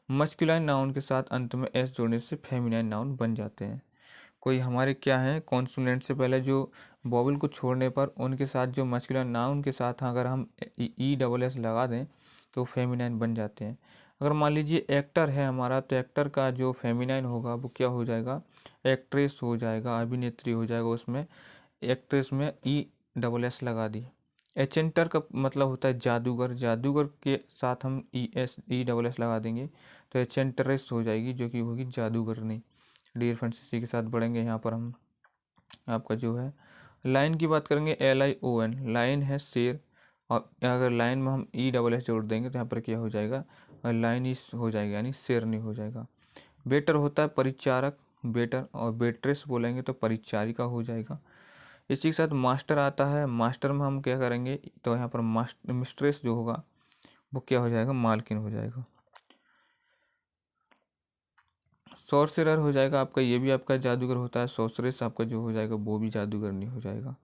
मस्कुलाइन नाउन के साथ अंत में एस जोड़ने से फेमिनाइन नाउन बन जाते हैं। कोई हमारे क्या है, कॉन्सोनेंट से पहले जो वोवल को छोड़ने पर उनके साथ जो मस्कुलाइन नाउन के साथ अगर हम ई डबल एस लगा दें तो फेमिनाइन बन जाते हैं। अगर मान लीजिए एक्टर है हमारा, तो एक्टर का जो फेमिनाइन होगा वो क्या हो जाएगा, एक्ट्रेस हो जाएगा, अभिनेत्री हो जाएगा, उसमें एक्ट्रेस में ई डबल एस लगा दी। एचेंटर का मतलब होता है जादूगर, जादूगर के साथ हम ई डबल एस लगा देंगे तो एचेंट्रेस हो जाएगी जो कि होगी जादूगरनी। डियर फ्रेंड्स इसी के साथ बढ़ेंगे यहाँ पर हम आपका जो है लाइन की बात करेंगे, LION, लाइन है शेर, और अगर लाइन में हम ई डबल एस जोड़ देंगे तो यहाँ पर क्या हो जाएगा, लाइन इस हो जाएगा यानी शेरनी हो जाएगा। बेटर होता है परिचारक, बेटर, और बेट्रेस बोलेंगे तो परिचारिका हो जाएगा। इसी के साथ मास्टर आता है, मास्टर में हम क्या करेंगे तो यहाँ पर मास्टर मिस्ट्रेस जो होगा वो क्या हो जाएगा, मालकिन हो जाएगा। सॉर्सरर हो जाएगा आपका, ये भी आपका जादूगर होता है, सॉर्सरेस आपका जो हो जाएगा वो भी जादूगर नहीं हो जाएगा।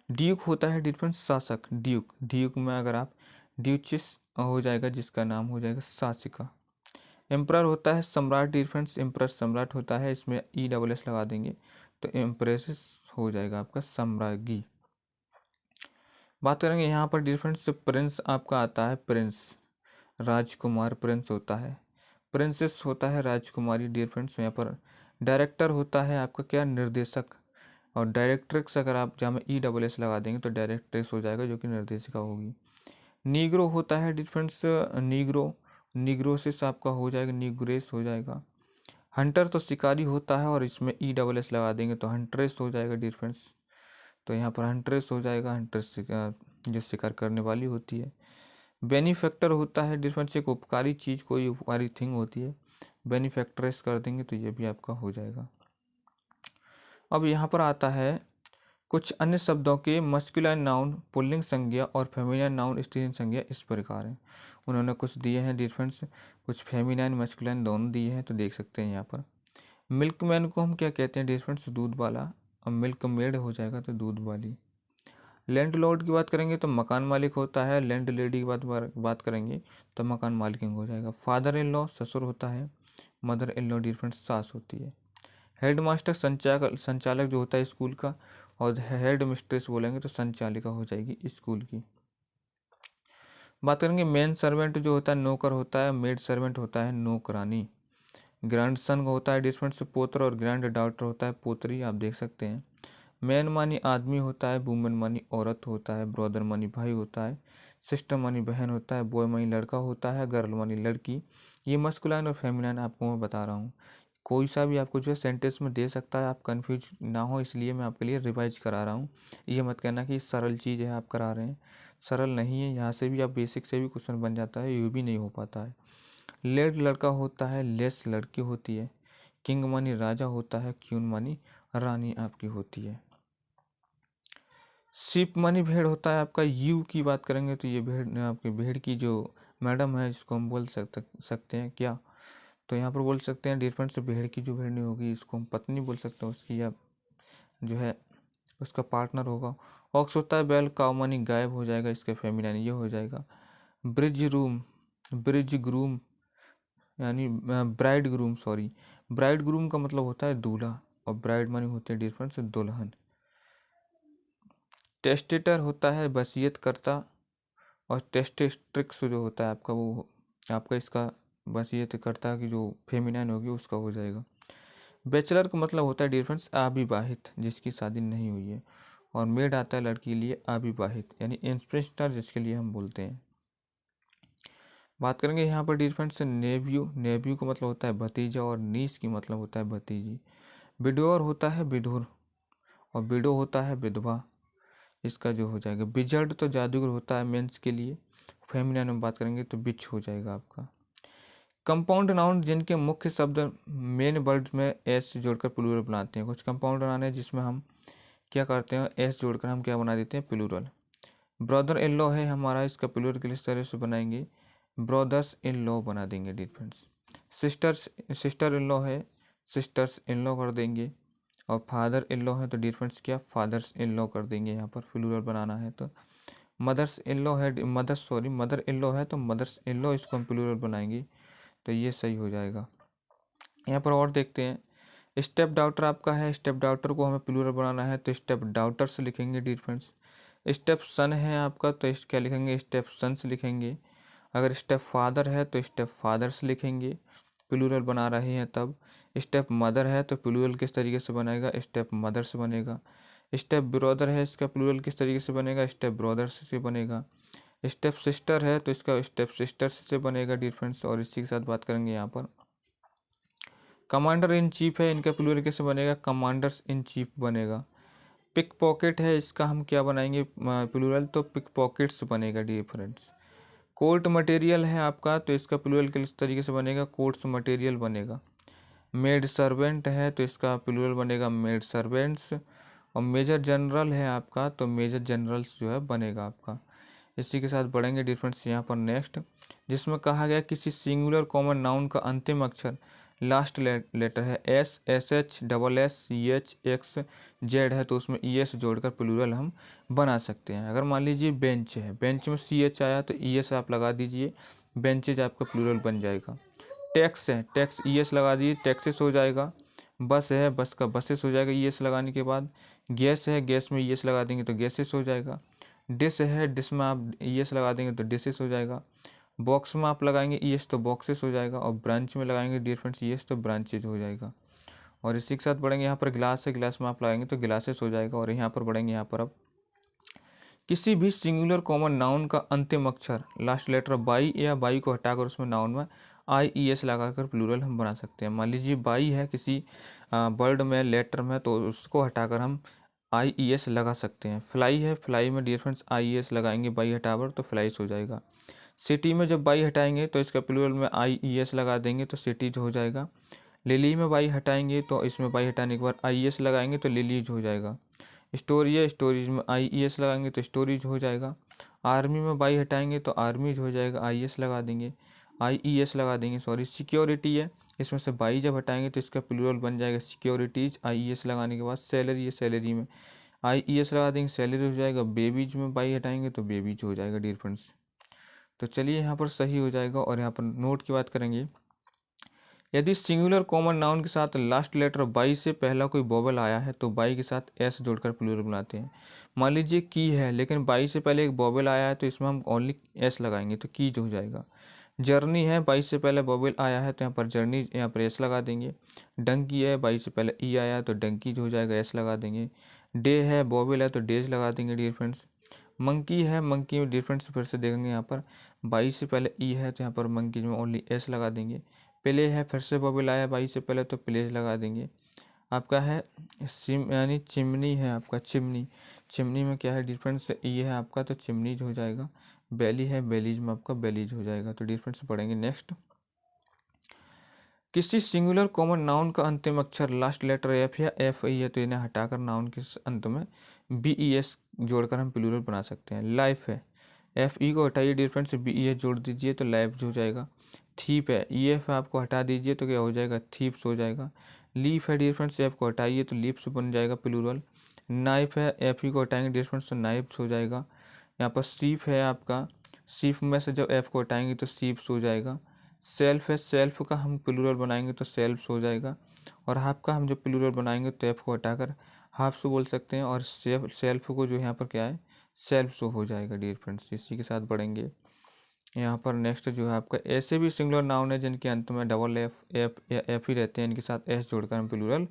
ड्यूक होता है डिफरेंट शासक, ड्यूक, ड्यूक में अगर आप ड्यूचिस हो जाएगा जिसका नाम हो जाएगा शासिका। एम्परर होता है सम्राट डिफरेंस, एम्परर सम्राट होता है, इसमें ई डबल एस लगा देंगे तो एम्प्रेस हो जाएगा आपका सम्राज्ञी। बात करेंगे यहाँ पर डिफरेंस, प्रिंस आपका आता है, प्रिंस राजकुमार प्रिंस होता है, प्रिंसेस होता है राजकुमारी डियर फ्रेंड्स। यहाँ पर डायरेक्टर होता है आपका क्या, निर्देशक, और डायरेक्ट्रेक्स अगर आप जहाँ में ESS लगा देंगे तो डायरेक्ट्रेस हो जाएगा, जो कि निर्देशिका होगी। नीग्रो होता है डिफरेंस, निग्रोसिस आपका हो जाएगा, निग्रेस हो जाएगा। हंटर तो शिकारी होता है और इसमें ESS लगा देंगे तो हंट्रेस हो जाएगा डिफरेंस। तो यहाँ पर हंट्रेस हो जाएगा, हंट्रेस जो शिकार करने वाली होती है। बेनिफैक्टर होता है डिफरेंस, एक उपकारी चीज़, कोई उपकारी थिंग होती है, बेनिफैक्ट्रेस कर देंगे तो ये भी आपका हो जाएगा। अब यहाँ पर आता है कुछ अन्य शब्दों के मस्कुलाइन नाउन पुल्लिंग संज्ञा और फेमिनाइन नाउन स्त्रीलिंग संज्ञा इस प्रकार है। उन्होंने कुछ दिए हैं डिफरेंस, कुछ फेमिनाइन मस्कुलाइन दोनों दिए हैं, तो देख सकते हैं यहाँ पर। मिल्कमैन को हम क्या कहते हैं डिफरेंस, दूध वाला। अब मिल्क मेड हो जाएगा तो दूध वाली। लैंड लॉर्ड की बात करेंगे तो मकान मालिक होता है। लैंड लेडी की बात करेंगे तो मकान मालिकिन हो जाएगा। फादर इन लॉ ससुर होता है। मदर इन लॉ डिफरेंस सास होती है। हेड मास्टर संचालक जो होता है स्कूल का, और हेड मिस्ट्रेस बोलेंगे तो संचालिका हो जाएगी स्कूल की। बात करेंगे मेन सर्वेंट जो होता है नौकर होता है। मेड सर्वेंट होता है नौकरानी। ग्रैंड सन होता है डिफरेंस पुत्र, और ग्रैंड डॉटर होता है पोत्री, आप देख सकते हैं। मैन मानी आदमी होता है। वुमेन मानी औरत होता है। ब्रदर मानी भाई होता है। सिस्टर मानी बहन होता है। बॉय मानी लड़का होता है। गर्ल मानी लड़की। ये मस्कुलाइन और फेमिनाइन आपको मैं बता रहा हूँ। कोई सा भी आपको जो है सेंटेंस में दे सकता है, आप कंफ्यूज ना हो इसलिए मैं आपके लिए रिवाइज करा रहा हूँ। ये मत कहना कि सरल चीज़ है आप करा रहे हैं, सरल नहीं है। यहाँ से भी आप बेसिक से भी क्वेश्चन बन जाता है, ये भी नहीं हो पाता है। लेड लड़का होता है। लेस लड़की होती है। किंग मानी राजा होता है। क्यून मानी रानी आपकी होती है। शिप मानी भेड़ होता है आपका। यू की बात करेंगे तो ये भेड़ आपकी भेड़ की जो मैडम है, जिसको हम बोल सकते हैं क्या, तो यहाँ पर बोल सकते हैं डिफरेंट से भेड़ की जो भेड़नी होगी इसको हम पत्नी बोल सकते हैं उसकी, या जो है उसका पार्टनर होगा। ऑक्स होता है बैल। काउ मानी गायब हो जाएगा, इसका फेमिनाइन ये हो जाएगा। ब्रिज ग्रूम यानी bride groom, sorry, bride groom का मतलब होता है दूल्हा, और ब्राइड मानी होती है डिफरेंट से दुल्हन। टेस्टेटर होता है वसीयत करता, और टेस्टेस्ट्रिक्स जो होता है आपका वो आपका इसका वसीयत करता की जो फेमिनाइन होगी उसका हो जाएगा। बैचलर का मतलब होता है डिफरेंस अविवाहित, जिसकी शादी नहीं हुई है। और मेड आता है लड़की के लिए अविवाहित, यानी इंस्पेक्टर जिसके लिए हम बोलते हैं। बात करेंगे यहाँ पर डिफरेंस से नेव्यू। नेव्यू का मतलब होता है भतीजा, और नीस की मतलब होता है भतीजी। विडोअर होता है विधुर, और विडो होता है विधवा, इसका जो हो जाएगा। विजर्ड तो जादूगर होता है मेंस के लिए। फेमिनाइन में बात करेंगे तो बिच हो जाएगा आपका। कंपाउंड नाउन जिनके मुख्य शब्द मेन वर्ड्स में एस जोड़कर प्लूरल बनाते हैं। कुछ कंपाउंड नाउन है जिसमें हम क्या करते हैं, एस जोड़कर हम क्या बना देते हैं, प्लूरल। ब्रदर इन लॉ है हमारा, इसका प्लूरल किस तरह से बनाएंगे, ब्रदर्स इन लॉ बना देंगे डिफरेंस। सिस्टर इन लॉ है, सिस्टर्स इन लॉ कर देंगे। और फादर इन लॉ है तो डिफरेंस क्या, फादर्स इन लॉ कर देंगे, यहाँ पर प्लूरल बनाना है तो। मदर इन लॉ है तो मदर्स इन लॉ, इसको हम प्लूरल बनाएंगे तो ये सही हो जाएगा। यहाँ पर और देखते हैं, स्टेप डाउटर आपका है। स्टेप डाउटर को हमें प्लूरल बनाना है तो स्टेप डाउटर्स लिखेंगे डिफरेंस। स्टेप सन है आपका तो क्या लिखेंगे, स्टेप सन्स लिखेंगे। अगर स्टेप फादर है तो स्टेप फादर्स लिखेंगे, प्लूरल बना रहे हैं तब। स्टेप मदर है तो प्लूरल किस तरीके से बनेगा, स्टेप मदर्स बनेगा। स्टेप ब्रदर है, इसका प्लूरल किस तरीके से बनेगा, स्टेप ब्रदर्स से बनेगा। स्टेप सिस्टर है तो इसका स्टेप सिस्टर्स से बनेगा डिफरेंस। और इसी के साथ बात करेंगे यहाँ पर कमांडर इन चीफ है, इनका प्लूरल कैसे बनेगा, कमांडर्स इन चीफ बनेगा। पिक पॉकेट है, इसका हम क्या बनाएंगे प्लूरल, तो पिक पॉकेट्स बनेगा डिफरेंस। कोर्ट मटेरियल है आपका तो इसका प्लूरल किस तरीके से बनेगा, कोर्ट्स मटेरियल बनेगा। मेड सर्वेंट है तो इसका प्लूरल बनेगा मेड सर्वेंट्स। और मेजर जनरल है आपका तो मेजर जनरल्स जो है बनेगा आपका। इसी के साथ बढ़ेंगे डिफरेंस यहाँ पर नेक्स्ट, जिसमें कहा गया किसी सिंगुलर कॉमन नाउन का अंतिम अक्षर लास्ट लेटर है S, S H, double S, C H, X, Z है तो उसमें ई एस जोड़कर प्लूरल हम बना सकते हैं। अगर मान लीजिए बेंच है, बेंच में सी एच आया तो ई एस आप लगा दीजिए, बेंचेज आपका प्लूरल बन जाएगा। टैक्स है, टैक्स ई एस लगा दीजिए, टैक्सेस हो जाएगा। बस है, बस का बसेस हो जाएगा ई एस लगाने के बाद। गैस है, गैस में ई एस लगा देंगे तो गैसेस हो जाएगा। डिश है, डिश में आप ई एस लगा देंगे तो डिशेस हो जाएगा। बॉक्स में आप लगाएंगे ई एस तो बॉक्सेस हो जाएगा। और ब्रांच में लगाएंगे डिफरेंस ई एस तो ब्रांचेज हो जाएगा। और इसी के साथ बढ़ेंगे यहाँ पर गिलास है, गिलास में आप लगाएंगे तो गिलासेस हो जाएगा। और यहाँ पर बढ़ेंगे यहाँ पर अब किसी भी सिंगुलर कॉमन नाउन का अंतिम अक्षर लास्ट लेटर बाई या बाई को हटाकर उसमें नाउन में आई ई एस लगाकर प्लूरल हम बना सकते हैं। मान लीजिए बाई है किसी वर्ड में, लेटर में, तो उसको हटाकर हम आई ई एस लगा सकते हैं। फ्लाई है, फ्लाई में dear friends I E S लगाएंगे बाई हटाकर तो फ्लाइस हो जाएगा। सिटी में जब बाई हटाएंगे तो इसका प्लूरल में आई ई एस लगा देंगे तो सिटीज हो जाएगा। लिली में बाई हटाएंगे तो इसमें बाई हटाने के बाद आई ई एस लगाएंगे तो लिलीज हो जाएगा। स्टोरी है, स्टोरीज में आई ई एस लगाएंगे तो स्टोरीज हो जाएगा। आर्मी में बाई हटाएंगे तो आर्मीज हो जाएगा, आई एस लगा देंगे, आई ई एस लगा देंगे सॉरी। सिक्योरिटी है, इसमें से बाई जब हटाएंगे तो इसका प्लूरल बन जाएगा सिक्योरिटीज, आई ई एस लगाने के बाद। सैलरी है, सैलरी में आई ई एस लगा देंगे, सैलरी हो जाएगा। बेबीज में बाई हटाएंगे तो बेबीज हो जाएगा डियर फ्रेंड्स। तो चलिए यहाँ पर सही हो जाएगा। और यहाँ पर नोट की बात करेंगे, यदि सिंगुलर कॉमन नाउन के साथ लास्ट लेटर बाई से पहला कोई वोवेल आया है तो बाई के साथ एस जोड़कर प्लूरल बनाते हैं। मान लीजिए की है लेकिन बाई से पहले एक वोवेल आया है तो इसमें हम ओनली एस लगाएंगे तो कीज हो जाएगा। जर्नी है, बाई से पहले वोवेल आया है तो यहाँ पर जर्नी, यहाँ पर एस लगा देंगे। डंकी है, बाई से पहले ई आया है तो डंकीज हो जाएगा, एस लगा देंगे। डे है, वोवेल है तो डेज लगा देंगे डियर फ्रेंड्स। मंकी है, मंकी में डियर फ्रेंड्स फिर से देखेंगे यहाँ पर बाई से पहले ई है तो यहाँ पर मंकीज में ओनली एस लगा देंगे। प्ले है, फिर से वोवेल आया बाई से पहले तो प्लेज लगा देंगे। आपका है सिम यानी चिमनी है, आपका चिमनी, चिमनी में क्या है डिफरेंस, ये है आपका तो चिमनीज हो जाएगा। बैली है, बेलीज में आपका बेलीज हो जाएगा। तो डिफरेंस पढ़ेंगे नेक्स्ट। किसी सिंगुलर कॉमन नाउन का अंतिम अक्षर लास्ट लेटर एफ या एफ ई है तो इन्हें हटाकर नाउन के अंत में बी ई एस जोड़कर हम प्लूरल बना सकते हैं। लाइफ है, एफ ई को हटाइए डिफरेंस, बी ई एस जोड़ दीजिए तो लाइफ हो जाएगा। थीप है, ई एफ आपको हटा दीजिए तो क्या हो जाएगा, थीप्स हो जाएगा। लीफ है डिफरेंस, एफ को हटाइए तो लीप्स बन जाएगा प्लूरल। नाइफ है, एफ ई को हटाएंगे डिफरेंस तो नाइफ्स हो जाएगा। यहाँ पर सीप है आपका, सीप में से जब एफ को हटाएंगे तो सीप्स हो जाएगा। सेल्फ है, सेल्फ का हम प्लूरल बनाएंगे तो सेल्फ्स हो जाएगा। और हाफ का हम जब प्लूरल बनाएंगे तो एफ को हटाकर हाफ्स बोल सकते हैं। और सेल्फ को जो यहाँ पर क्या है, सेल्फ्स हो जाएगा डियर फ्रेंड्स। इसी के साथ बढ़ेंगे यहाँ पर नेक्स्ट जो है आपका ऐसे भी सिंगुलर नाउन है जिनके अंत में डबल एफ, एफ या एफ ही रहते हैं, इनके साथ एस जोड़कर हम प्लूरल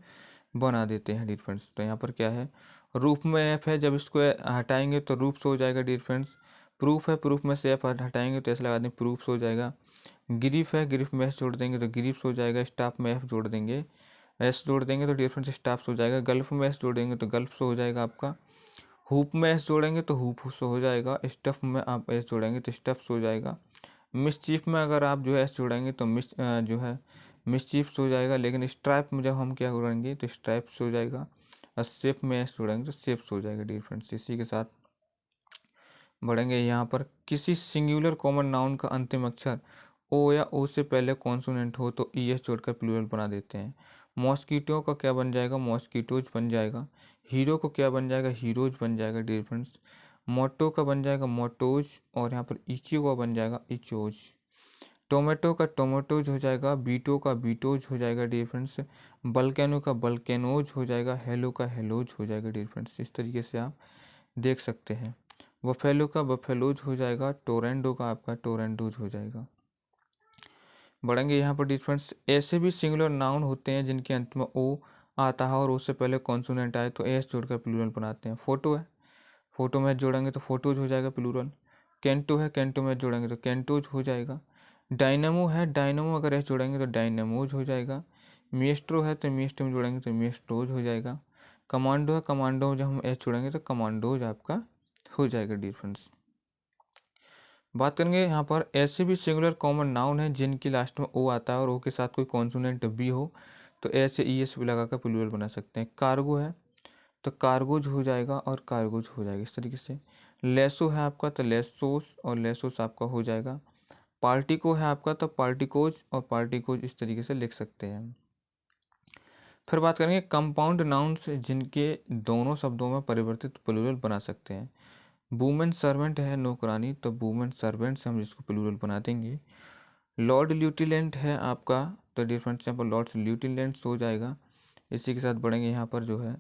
बना देते हैं डियर फ्रेंड्स। तो यहाँ पर क्या है, रूफ में एफ है, जब इसको हटाएंगे तो रूफ्स हो जाएगा डियर फ्रेंड्स। प्रूफ है, प्रूफ में से एफ हटाएंगे तो एस लगा देंगे, प्रूफ्स हो जाएगा। ग्रीफ है, ग्रीफ में एस जोड़ देंगे तो ग्रीफ्स हो जाएगा। स्टाफ में एफ जोड़ देंगे, एस जोड़ देंगे तो डियर फ्रेंड्स स्टाफ्स हो जाएगा। गल्फ में एस जोड़ेंगे तो गल्फ्स हो जाएगा आपका। हुप में एस जोड़ेंगे तो हुप्स हो जाएगा। स्टफ में आप एस जोड़ेंगे तो स्टफ्स हो जाएगा। मिसचीफ में अगर आप जो है एस जोड़ेंगे तो जो है मिसचीफ्स हो जाएगा। लेकिन स्ट्राइप में जब हम क्या करेंगे तो स्ट्राइप्स हो जाएगा। और सेफ में एस जोड़ेंगे तो सेफ्स हो जाएगा डियर फ्रेंड्स। इसी के साथ बढ़ेंगे यहाँ पर किसी सिंगुलर कॉमन नाउन का अंतिम अक्षर ओ या ओ से पहले कॉन्सोनेंट हो तो ई एस जोड़कर प्लूरल बना देते हैं। मॉस्कीटो का क्या बन जाएगा, मॉस्कीटोज बन जाएगा। हीरो को क्या बन जाएगा, हीरोज बन जाएगा डियर फ्रेंड्स। मोटो का बन जाएगा मोटोज। और यहाँ पर इची का बन जाएगा इचोज। टोमेटो का टोमेटोज हो जाएगा। बीटो का बीटोज हो जाएगा डियर फ्रेंड्स। बल्केनो का बल्केनोज हो जाएगा। हेलो का हेलोज हो जाएगा डियर फ्रेंड्स। इस तरीके से आप देख सकते हैं। बफेलो का बफेलोज हो जाएगा। टोरेंडो का आपका टोरेंडोज हो जाएगा। बढ़ेंगे यहाँ पर डिफरेंस, ऐसे भी सिंगुलर नाउन होते हैं जिनके अंत में ओ आता है और ओ से पहले कॉन्सोनेंट आए तो एस जोड़कर प्लूरल बनाते हैं। फोटो है, फोटो में जोड़ेंगे तो फोटोज हो जाएगा प्लूरल। कैंटो है, कैंटो में जोड़ेंगे तो कैंटोज हो जाएगा। डायनामो है, डायनामो अगर एस जोड़ेंगे तो डायनामोज हो जाएगा। मिएस्ट्रो है तो मिएस्ट्रो में जोड़ेंगे तो मिएस्ट्रोज हो जाएगा। कमांडो है, कमांडो में जब हम एस जोड़ेंगे तो कमांडोज आपका हो जाएगा डिफरेंस। बात करेंगे यहाँ पर ऐसे भी सिंगुलर कॉमन नाउन है जिनकी लास्ट में ओ आता है और ओ के साथ कोई कॉन्सोनेंट बी हो तो ऐसे ई एस भी लगाकर प्लूरल बना सकते हैं। कार्गो है तो कार्गोज हो जाएगा और कार्गोज हो जाएगा इस तरीके से। लेसो है आपका तो लेसोस और लेसोस आपका हो जाएगा। पार्टिको है आपका तो पार्टिकोज और पार्टिकोज इस तरीके से लिख सकते हैं। फिर बात करेंगे कंपाउंड नाउन्स जिनके दोनों शब्दों में परिवर्तित प्लूरल बना सकते हैं। वुमेन सर्वेंट है नौकरानी तो वुमेन सर्वेंट से हम इसको प्लूरल बना देंगे। लॉर्ड ल्यूटिनेंट है आपका तो डिफरेंस यहाँ पर लॉर्ड्स ल्यूटिनेंट्स हो जाएगा। इसी के साथ बढ़ेंगे यहाँ पर जो है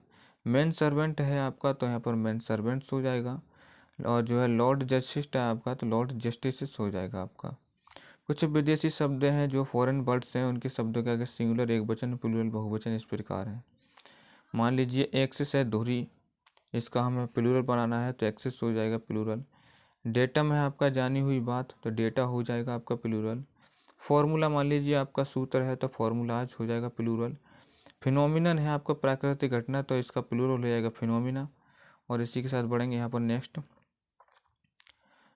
मेन सर्वेंट है आपका तो यहाँ पर मेन सर्वेंट्स हो जाएगा। और जो है लॉर्ड जस्टिस है आपका तो लॉर्ड जस्टिस हो जाएगा आपका। कुछ विदेशी शब्द हैं जो फॉरेन वर्ड्स हैं, उनके शब्दों के आगे सिंगुलर, एक वचन, प्लूरल, बहुवचन इस प्रकार है। मान लीजिए एक्सिस है धुरी, इसका हमें प्लूरल बनाना है तो एक्सिस हो जाएगा प्लूरल। डेटम है आपका जानी हुई बात, तो डेटा हो जाएगा आपका प्लूरल। फॉर्मूला मान लीजिए आपका सूत्र है तो फॉर्मूलाज हो जाएगा प्लूरल। फिनोमिनन है आपका प्राकृतिक घटना, तो इसका प्लूरल हो जाएगा फिनोमिना। और इसी के साथ बढ़ेंगे यहाँ पर नेक्स्ट।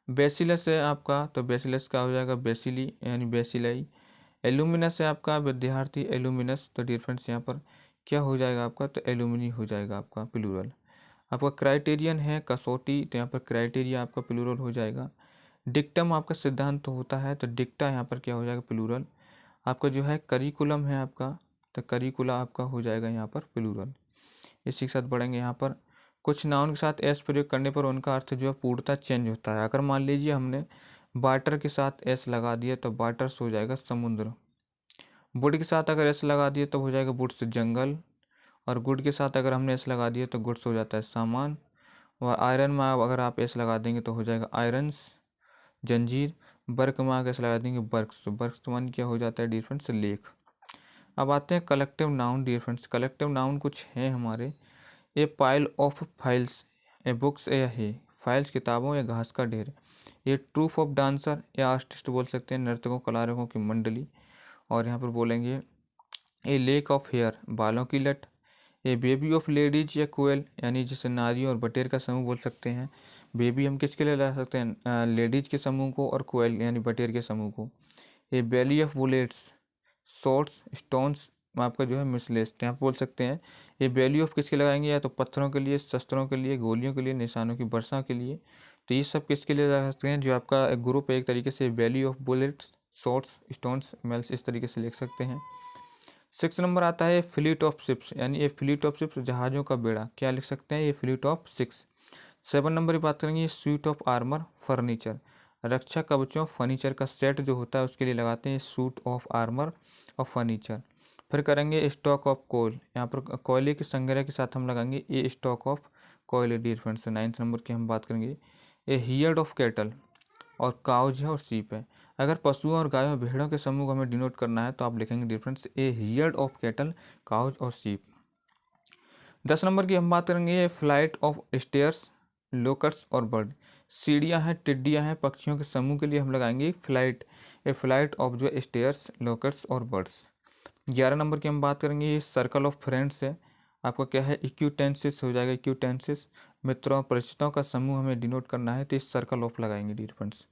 बेसिलस है आपका, तो बेसिलस का हो जाएगा बेसिली यानी बेसिलाई। एलुमिनस है आपका विद्यार्थी, एलुमिनस, तो डिफरेंस यहाँ पर क्या हो जाएगा आपका, तो एलुमिनी हो जाएगा आपका प्लूरल। आपका क्राइटेरियन है कसौटी, तो यहाँ पर क्राइटेरिया आपका प्लूरल हो जाएगा। डिक्टम आपका सिद्धांत होता है, तो डिक्टा यहाँ पर क्या हो जाएगा प्लूरल। आपका जो है करिकुलम है आपका, तो करिकुला आपका हो जाएगा यहाँ पर प्लूरल। इसी के साथ बढ़ेंगे यहाँ पर। कुछ नाउन के साथ एस प्रयोग करने पर उनका अर्थ जो है पूर्णतः चेंज होता है। अगर मान लीजिए हमने वाटर के साथ एस लगा दिया तो वाटर्स हो जाएगा समुद्र। वुड के साथ अगर एस लगा दिए तो हो जाएगा वुड्स जंगल। और गुड के साथ अगर हमने एस लगा दिया तो गुड्स हो जाता है सामान। और आयरन में अगर आप एस लगा देंगे तो हो जाएगा आयरन्स जंजीर। बर्क में आगे एस लगा देंगे बर्क्स, तो बर्क्स तो वन क्या हो जाता है डिफरेंस लेख। अब आते हैं collective noun difference. Collective noun कुछ हैं हमारे। A pile of files, a books, a है फाइल्स किताबों या घास का ढेर। ये ट्रूप ऑफ डांसर या आर्टिस्ट बोल सकते हैं, नर्तकों कलाकारों की मंडली। और यहाँ पर बोलेंगे ए लेक ऑफ हेयर, बालों की लट। ए बेबी ऑफ लेडीज या कोयल, यानी जिसे नारियों और बटेर का समूह बोल सकते हैं। बेबी हम किसके लिए ला सकते हैं, लेडीज के समूह को, और कोयल यानी बटेर के समूह को। A volley of bullets, shots, stones आपका जो है मिसलेस, यहाँ पर बोल सकते हैं। ये वैल्यू ऑफ किसके लगाएंगे, या तो पत्थरों के लिए, शस्त्रों के लिए, गोलियों के लिए, निशानों की वर्षा के लिए। तो ये सब किसके लिए लगा सकते हैं, जो आपका एक ग्रुप है एक तरीके से volley of bullets, shots, stones, mails, इस तरीके से लिख सकते हैं। 6 नंबर आता है फ्लीट ऑफ शिप्स, यानी ये फ्लीट ऑफ शिप्स जहाज़ों का बेड़ा, क्या लिख सकते हैं, ये फ्लीट ऑफ 6। 7 नंबर की बात करेंगे सूट ऑफ आर्मर, फर्नीचर, रक्षा कवचों फर्नीचर का सेट जो होता है उसके लिए लगाते हैं सूट ऑफ आर्मर और फर्नीचर। फिर करेंगे स्टॉक ऑफ कोयल, यहाँ पर कोयले के संग्रह के साथ हम लगाएंगे a stock of coal difference. 9 number की हम बात करेंगे ए हियर्ड ऑफ कैटल, और काउज है और सीप है। अगर पशुओं और गायों भेड़ों के समूह को हमें डिनोट करना है तो आप लिखेंगे difference a herd of cattle, cows और सीप। 10 नंबर की हम बात करेंगे फ्लाइट ऑफ स्टेयर्स, लोकट्स और बर्ड। सीढ़ियाँ हैं, टिड्डियाँ हैं, पक्षियों के समूह के लिए हम लगाएंगे फ्लाइट, ए फ्लाइट ऑफ जो स्टेयर्स, लोकट्स और बर्ड्स। 11 नंबर की हम बात करेंगे ये सर्कल ऑफ फ्रेंड्स है, आपका क्या है इक्विटेंसिस हो जाएगा, इक्विटेंसिस मित्रों और परिचितों का समूह हमें डिनोट करना है तो इस सर्कल ऑफ लगाएंगे डियर फ्रेंड्स।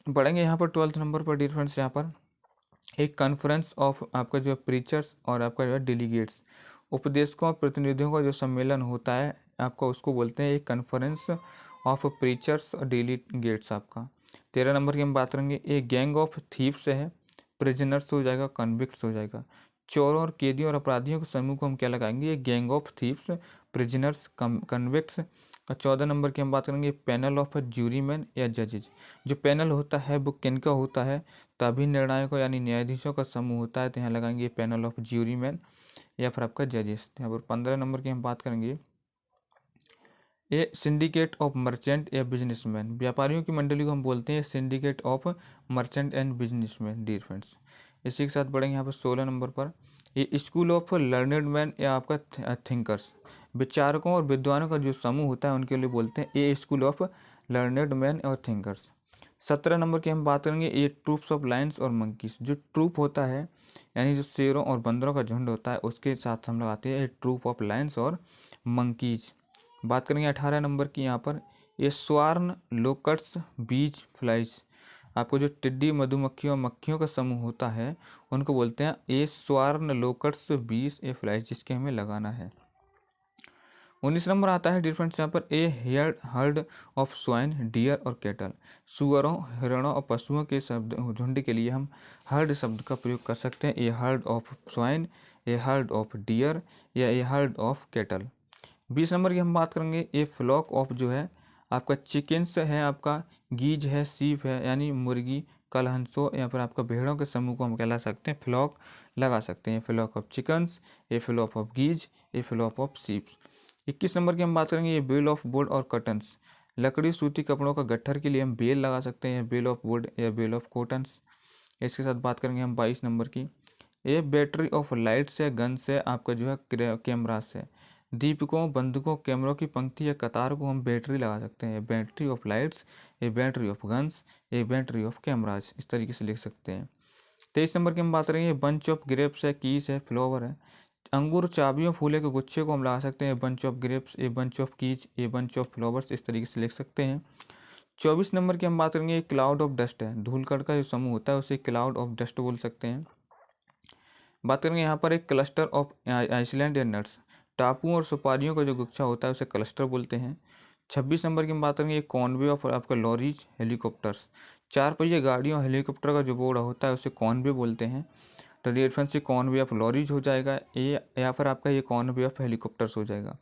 बढ़ेंगे यहाँ पर 12 नंबर पर डियर फ्रेंड्स, यहाँ पर एक कॉन्फ्रेंस ऑफ आपका जो है प्रीचर्स और आपका जो है डेलीगेट्स, उपदेशकों और प्रतिनिधियों का जो सम्मेलन होता है आपका उसको बोलते हैं एक कॉन्फ्रेंस ऑफ प्रीचर्स और डेलीगेट्स आपका। 13 नंबर की हम बात करेंगे एक गैंग ऑफ थीव्स है, प्रिजनर्स हो जाएगा, कन्विक्ट्स हो जाएगा। चोरों और कैदियों और अपराधियों के समूह को हम क्या लगाएंगे, gang of thieves, prisoners, convicts. 14 number की हम बात करेंगे पैनल ऑफ ज्यूरीमैन या जजेज। जो पैनल होता है वो किनका होता है, तभी निर्णायकों यानी न्यायाधीशों का समूह होता है, तो यहाँ लगाएंगे पैनल ऑफ ज्यूरीमैन या फिर आपका जजेस। यहाँ पर 15 नंबर की हम बात करेंगे ए सिंडिकेट ऑफ मर्चेंट या बिजनेसमैन, व्यापारियों की मंडली को हम बोलते हैं syndicate of merchant and businessman dear friends. इसी के साथ बढ़ेंगे यहाँ पर 16 नंबर पर ये स्कूल ऑफ लर्नेड मैन या आपका थिंकर्स, विचारकों और विद्वानों का जो समूह होता है उनके लिए बोलते हैं ए स्कूल ऑफ लर्नेड मैन और थिंकर्स। 17 नंबर की हम बात करेंगे ये ट्रूप्स ऑफ लायंस और मंकीज, जो ट्रूप होता है यानी जो शेरों और बंदरों का झुंड होता है उसके साथ हम लगाते हैं ट्रूप ऑफ लायंस और मंकीज। बात करेंगे 18 नंबर की यहाँ पर ये स्वार्न, लोकट्स, बीज फ्लाइज, आपको जो टिड्डी, मधुमक्खियों, मक्खियों का समूह होता है उनको बोलते हैं ए स्वार्न, लोकट्स, बीज, ए फ्लाइज, जिसके हमें लगाना है। 19 नंबर आता है डिफरेंस यहाँ पर ए हर्ड ऑफ स्वाइन, डियर और कैटल, सुअरों, हिरणों और पशुओं के शब्द झुंड के लिए हम हर्ड शब्द का प्रयोग कर सकते हैं, a herd of swine, a herd of deer या a herd of cattle. 20 number की हम बात करेंगे ए फ्लॉक ऑफ जो है आपका चिकन्स है, आपका गीज है, सीप है यानी मुर्गी, कलहंसों या फिर आपका भेड़ों के समूह को हम कहला सकते हैं फ्लॉक लगा सकते हैं, flock of chickens, a flock of geese, a flock of sheeps. 21 number की हम बात करेंगे ये बेल ऑफ वुड और कटन्स, लकड़ी सूती कपड़ों का गट्ठर के लिए हम बेल लगा सकते हैं, बेल ऑफ वुड या बेल ऑफ कॉटन्स। इसके साथ बात करेंगे हम 22 नंबर की। ये बैटरी ऑफ लाइट से, गन से, आपका जो है कैमरा से, दीपकों, बंदूकों, कैमरों की पंक्ति या कतार को हम बैटरी लगा सकते हैं। बैटरी ऑफ लाइट्स, ये बैटरी ऑफ गन्स, ये बैटरी ऑफ कैमराज, इस तरीके से लिख सकते हैं। 23 नंबर की हम बात करेंगे, बंच ऑफ ग्रेप्स है, कीज है, फ्लावर है। अंगूर, चाबियों, फूले के गुच्छे को हम लगा सकते हैं bunch of grapes, a bunch of keys, a bunch of flowers, इस तरीके से लिख सकते हैं। 24 नंबर की हम बात करेंगे, क्लाउड ऑफ डस्ट है, धूलकण का जो समूह होता है उसे क्लाउड ऑफ डस्ट बोल सकते हैं। बात करेंगे यहाँ पर एक क्लस्टर ऑफ आइसलैंड या नट्स, टापुओं और सुपारियों का जो गुच्छा होता है उसे क्लस्टर बोलते हैं। 26 नंबर की हम बात करेंगे कॉनवे ऑफ आपका लॉरीज, हेलीकॉप्टर्स, चार पहिए गाड़ियों, हेलीकॉप्टर का जो बोर्ड होता है उसे कॉनवे बोलते हैं। तो रेफरेंस से कॉनवे ऑफ लॉरीज हो जाएगा ये, या फिर आपका ये कॉनवे ऑफ हेलीकॉप्टर्स हो जाएगा।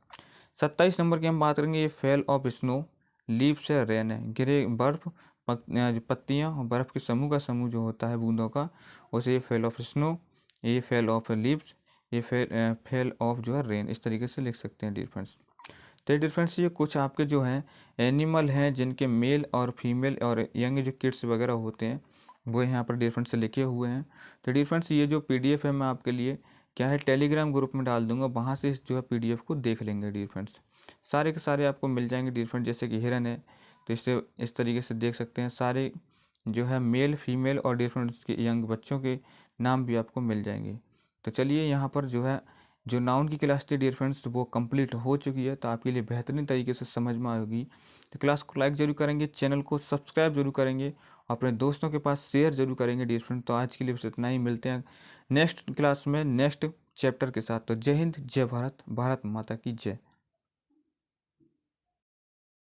27 नंबर की हम बात करेंगे, ये फेल ऑफ स्नो, लीव्स है, रेन है, गिरे बर्फ, पत्तियाँ और बर्फ के समूह का समूह जो होता है बूंदों का, उसे ये फेल ऑफ स्नो, ये फेल ऑफ लीव्स, ये फेल ऑफ जो है रेन, इस तरीके से लिख सकते हैं डियर फ्रेंड्स। तो डियर फ्रेंड्स ये कुछ आपके जो हैं एनिमल हैं जिनके मेल और फीमेल और यंग जो किड्स वगैरह होते हैं वो यहाँ पर डियर फ्रेंड्स से लिखे हुए हैं। तो डियर फ्रेंड्स ये जो पीडीएफ है मैं आपके लिए क्या है टेलीग्राम ग्रुप में डाल दूंगा, वहाँ से इस जो है पीडीएफ को देख लेंगे डियर फ्रेंड्स। सारे के सारे आपको मिल जाएंगे डियर फ्रेंड्स, जैसे कि हिरन है तो इसे इस तरीके से देख सकते हैं, सारे जो है मेल फीमेल और डियर फ्रेंड्स के यंग बच्चों के नाम भी आपको मिल जाएंगे। तो चलिए यहाँ पर जो है जो नाउन की क्लास थी डियर फ्रेंड्स वो कंप्लीट हो चुकी है, तो आपके लिए बेहतरीन तरीके से समझ में आएगी। तो क्लास को लाइक जरूर करेंगे, चैनल को सब्सक्राइब जरूर करेंगे, अपने दोस्तों के पास शेयर जरूर करेंगे डियर फ्रेंड। तो आज के लिए बस इतना ही, मिलते हैं नेक्स्ट क्लास में नेक्स्ट चैप्टर के साथ। तो जय हिंद, जय भारत, भारत माता की जय।